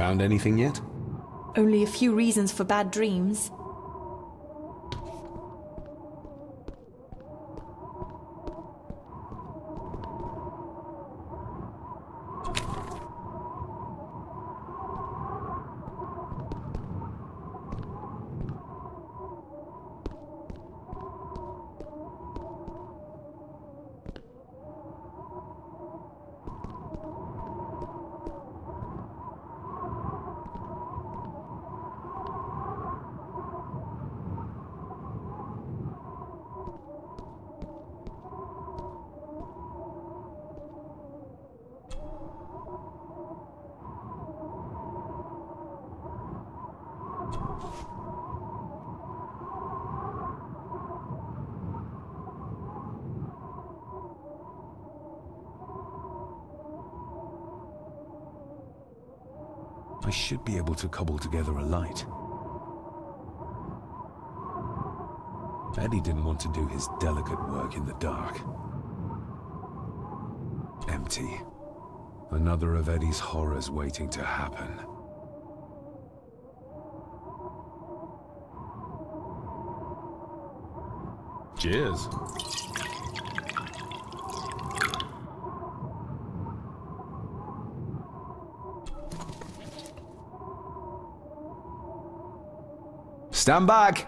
Found anything yet? Only a few reasons for bad dreams. I should be able to cobble together a light. Eddie didn't want to do his delicate work in the dark. Empty. Another of Eddie's horrors waiting to happen. Cheers. Stand back!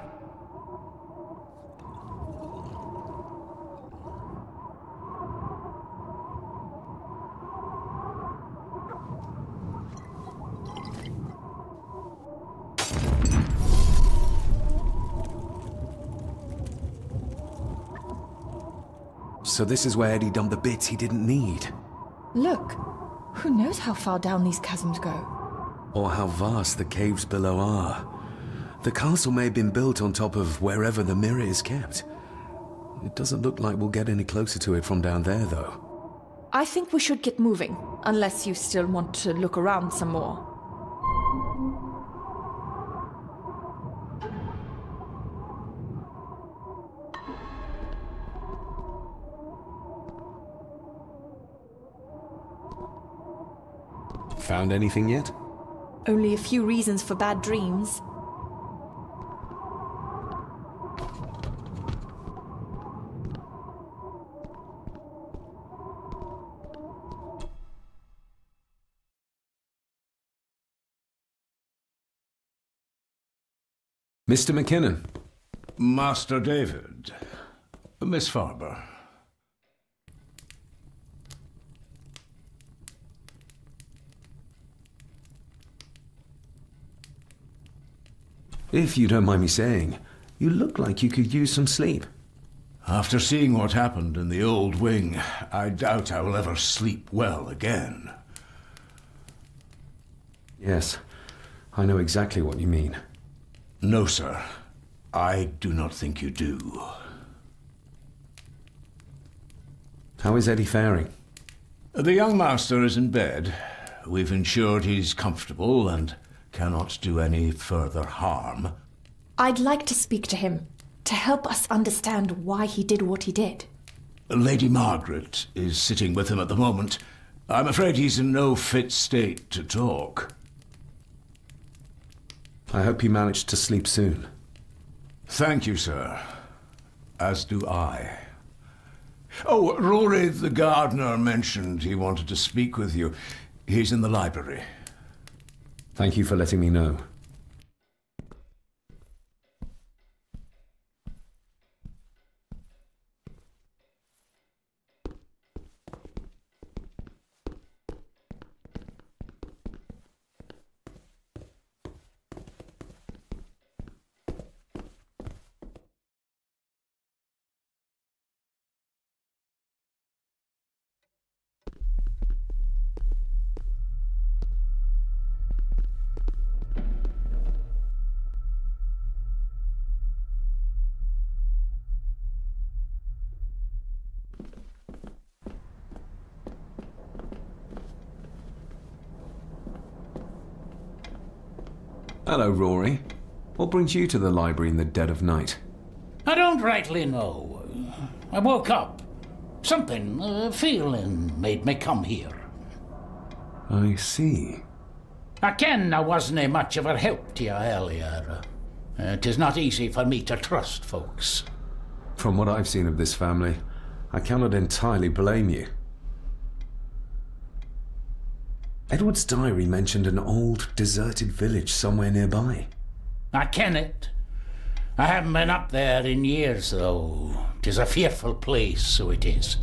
So this is where Eddie dumped the bits he didn't need. Look, who knows how far down these chasms go? Or how vast the caves below are. The castle may have been built on top of wherever the mirror is kept. It doesn't look like we'll get any closer to it from down there, though. I think we should get moving, unless you still want to look around some more. Found anything yet? Only a few reasons for bad dreams. Mr. McKinnon. Master David. Miss Farber. If you don't mind me saying, you look like you could use some sleep. After seeing what happened in the old wing, I doubt I will ever sleep well again. Yes, I know exactly what you mean. No, sir. I do not think you do. How is Eddie faring? The young master is in bed. We've ensured he's comfortable and cannot do any further harm. I'd like to speak to him, to help us understand why he did what he did. Lady Margaret is sitting with him at the moment. I'm afraid he's in no fit state to talk. I hope you managed to sleep soon. Thank you, sir. As do I. Oh, Rory the gardener mentioned he wanted to speak with you. He's in the library. Thank you for letting me know. Hello, Rory. What brings you to the library in the dead of night? I don't rightly know. I woke up. Something, feeling, made me come here. I see. I ken I wasn't much of a help to you earlier. 'Tis not easy for me to trust folks. From what I've seen of this family, I cannot entirely blame you. Edward's diary mentioned an old, deserted village somewhere nearby. I ken it. I haven't been up there in years, though. 'Tis a fearful place, so it is.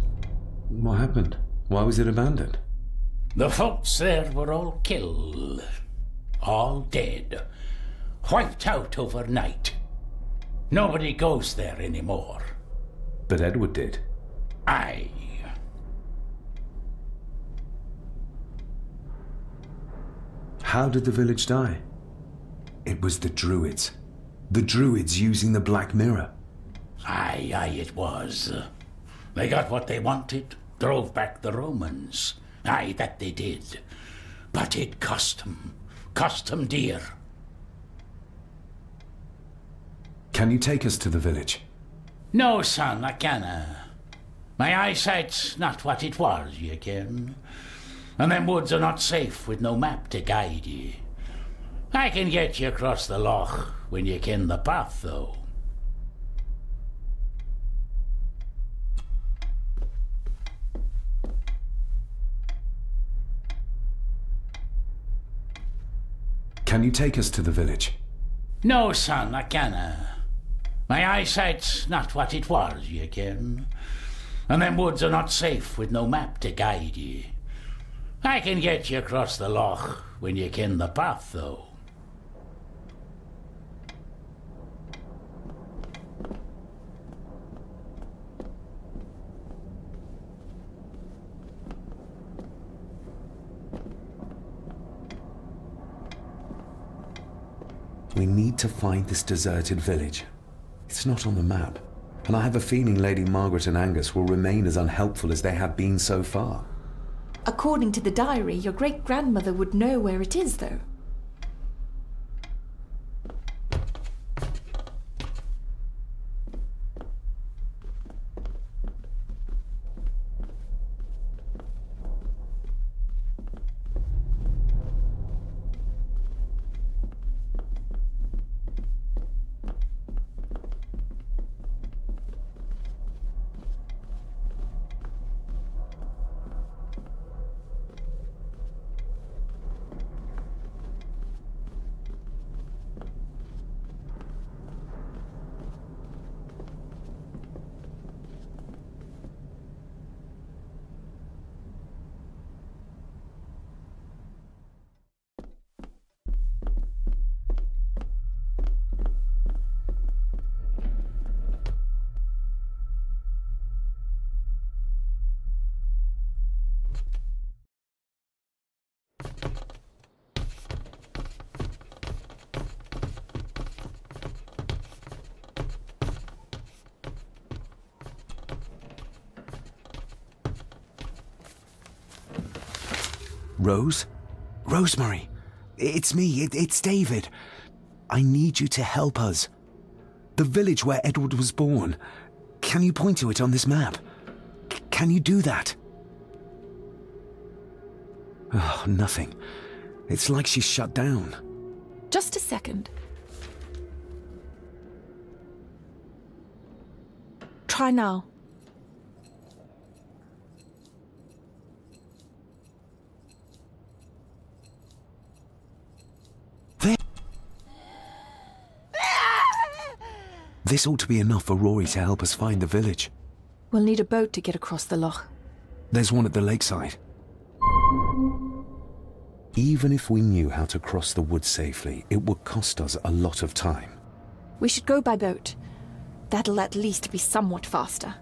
What happened? Why was it abandoned? The folks there were all killed. All dead. Wiped out overnight. Nobody goes there anymore. But Edward did. Aye. How did the village die? It was the Druids. The Druids using the Black Mirror. Aye, it was. They got what they wanted, drove back the Romans. Aye, that they did. But it cost them dear. Can you take us to the village? No, son, I canna. My eyesight's not what it was, you ken. And them woods are not safe with no map to guide ye. I can get you across the loch when you ken the path, though. Can you take us to the village? No, son, I canna. My eyesight's not what it was, you ken. And them woods are not safe with no map to guide ye. I can get you across the loch when you ken the path, though. We need to find this deserted village. It's not on the map, and I have a feeling Lady Margaret and Angus will remain as unhelpful as they have been so far. According to the diary, your great-grandmother would know where it is, though. Rose? Rosemary! It's me, it's David. I need you to help us. The village where Edward was born. Can you point to it on this map? Can you do that? Oh, nothing. It's like she's shut down. Just a second. Try now. This ought to be enough for Rory to help us find the village. We'll need a boat to get across the loch. There's one at the lakeside. Even if we knew how to cross the woods safely, it would cost us a lot of time. We should go by boat. That'll at least be somewhat faster.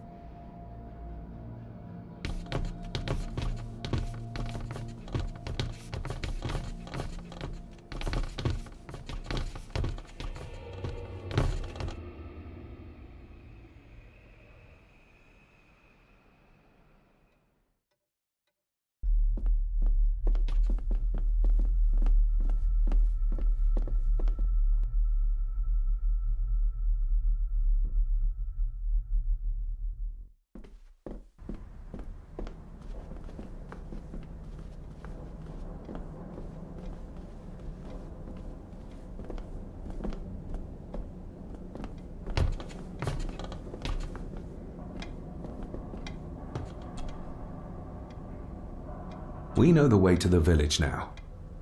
We know the way to the village now.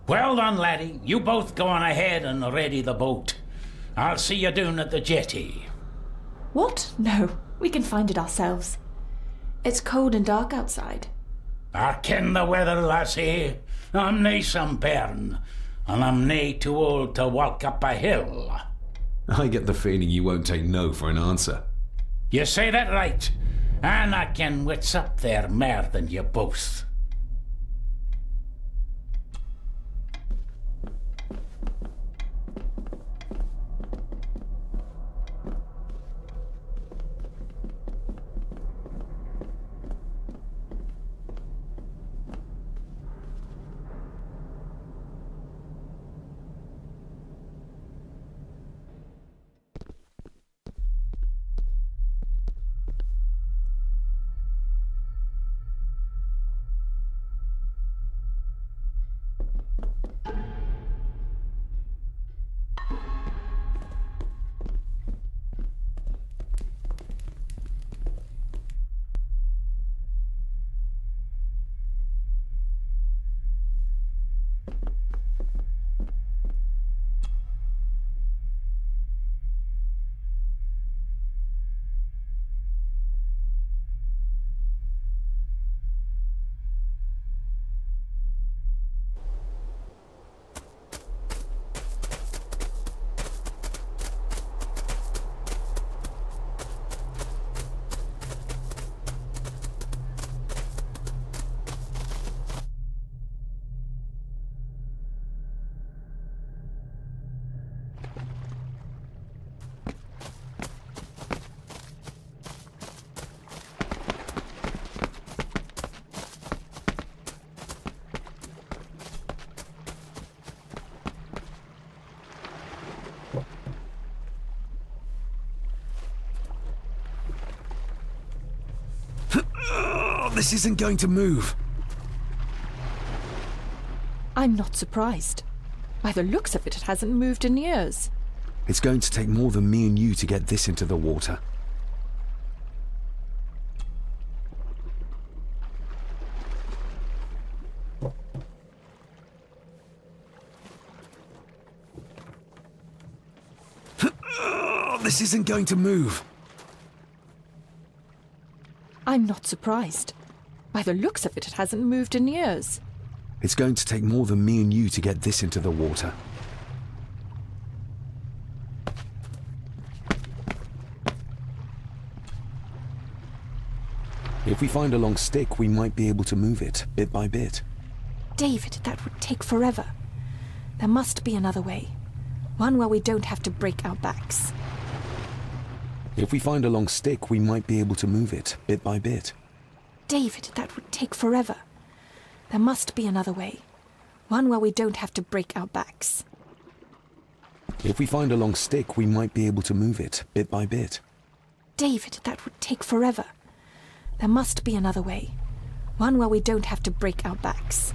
Well done, laddie. You both go on ahead and ready the boat. I'll see you down at the jetty. What? No, we can find it ourselves. It's cold and dark outside. I ken the weather, lassie. I'm nae some bairn, and I'm nae too old to walk up a hill. I get the feeling you won't take no for an answer. You say that right, and I ken what's up there mair than you both. This isn't going to move. I'm not surprised. By the looks of it, it hasn't moved in years. It's going to take more than me and you to get this into the water. This isn't going to move. I'm not surprised. By the looks of it, it hasn't moved in years. It's going to take more than me and you to get this into the water. If we find a long stick, we might be able to move it, bit by bit. David, that would take forever. There must be another way. One where we don't have to break our backs. If we find a long stick, we might be able to move it, bit by bit. David, that would take forever. There must be another way. One where we don't have to break our backs. If we find a long stick, we might be able to move it, bit by bit. David, that would take forever. There must be another way. One where we don't have to break our backs.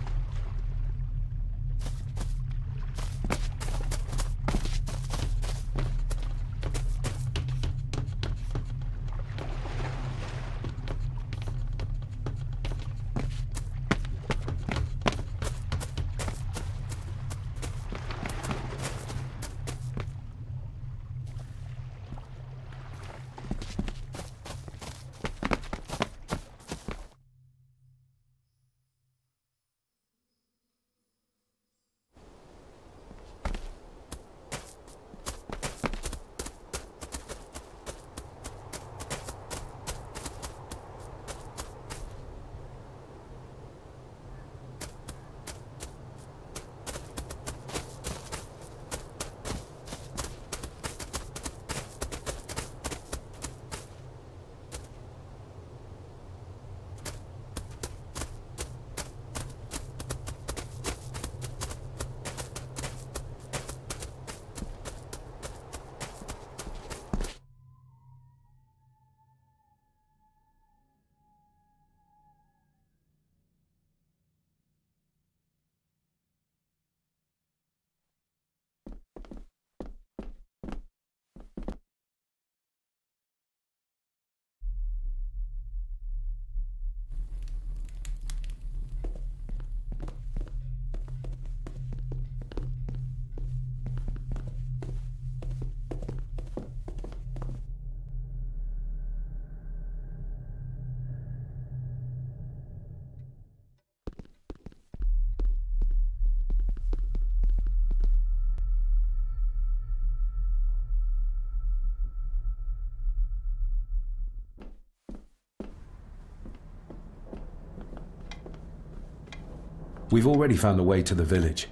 We've already found a way to the village.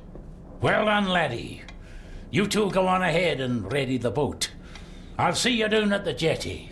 Well done, laddie. You two go on ahead and ready the boat. I'll see you down at the jetty.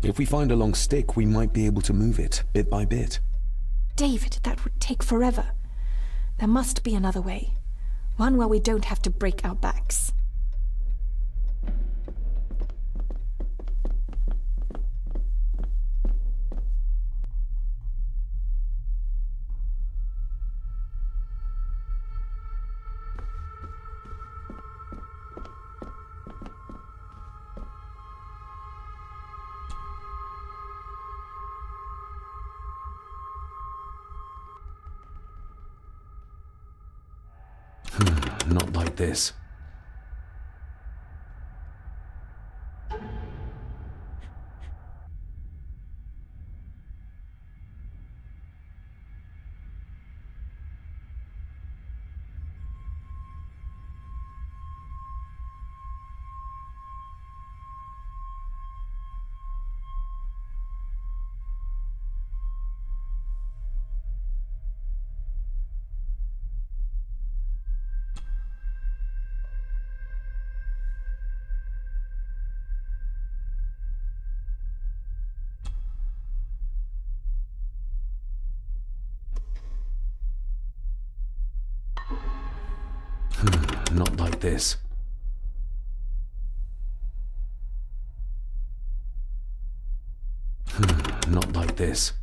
If we find a long stick, we might be able to move it, bit by bit. David, that would take forever. There must be another way. One where we don't have to break our backs. Not like this. Not like this. Not like this.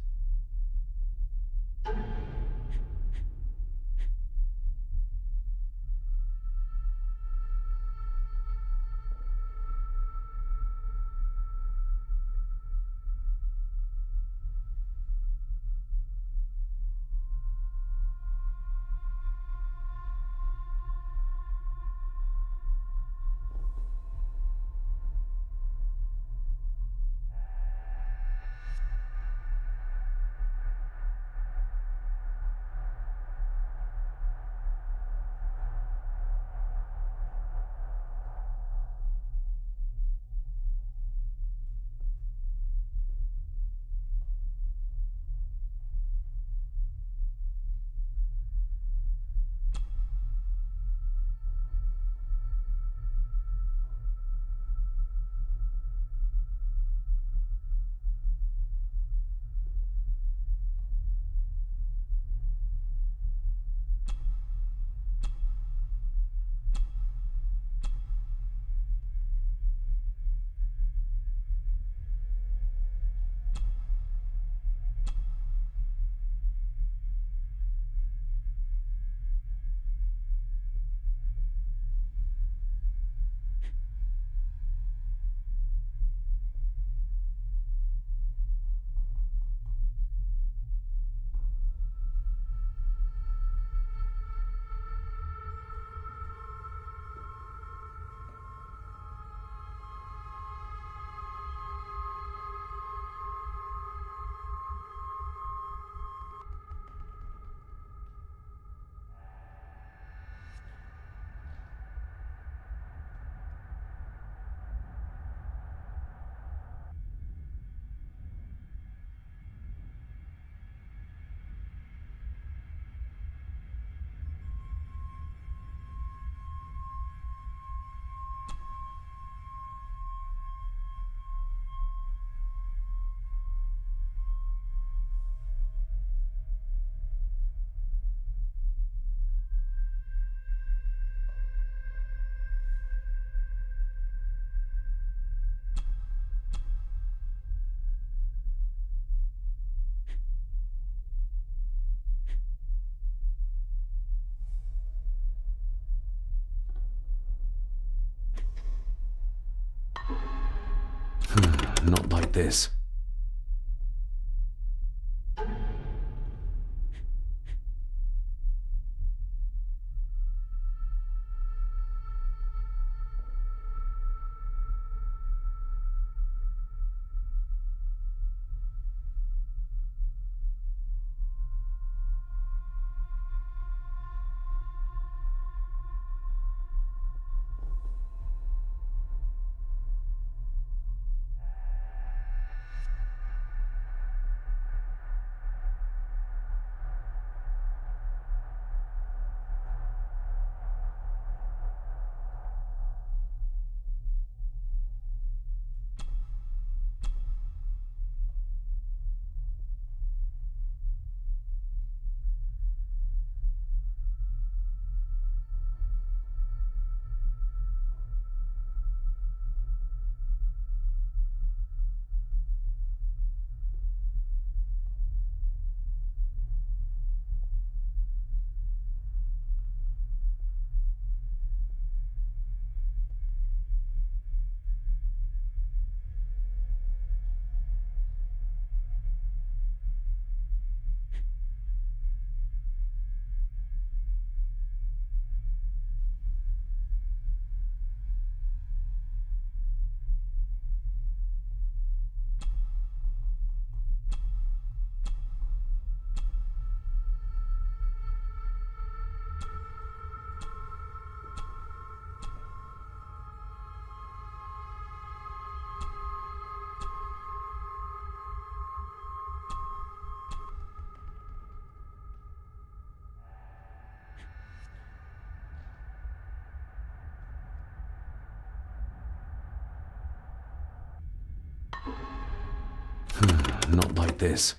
Not like this. Not like this.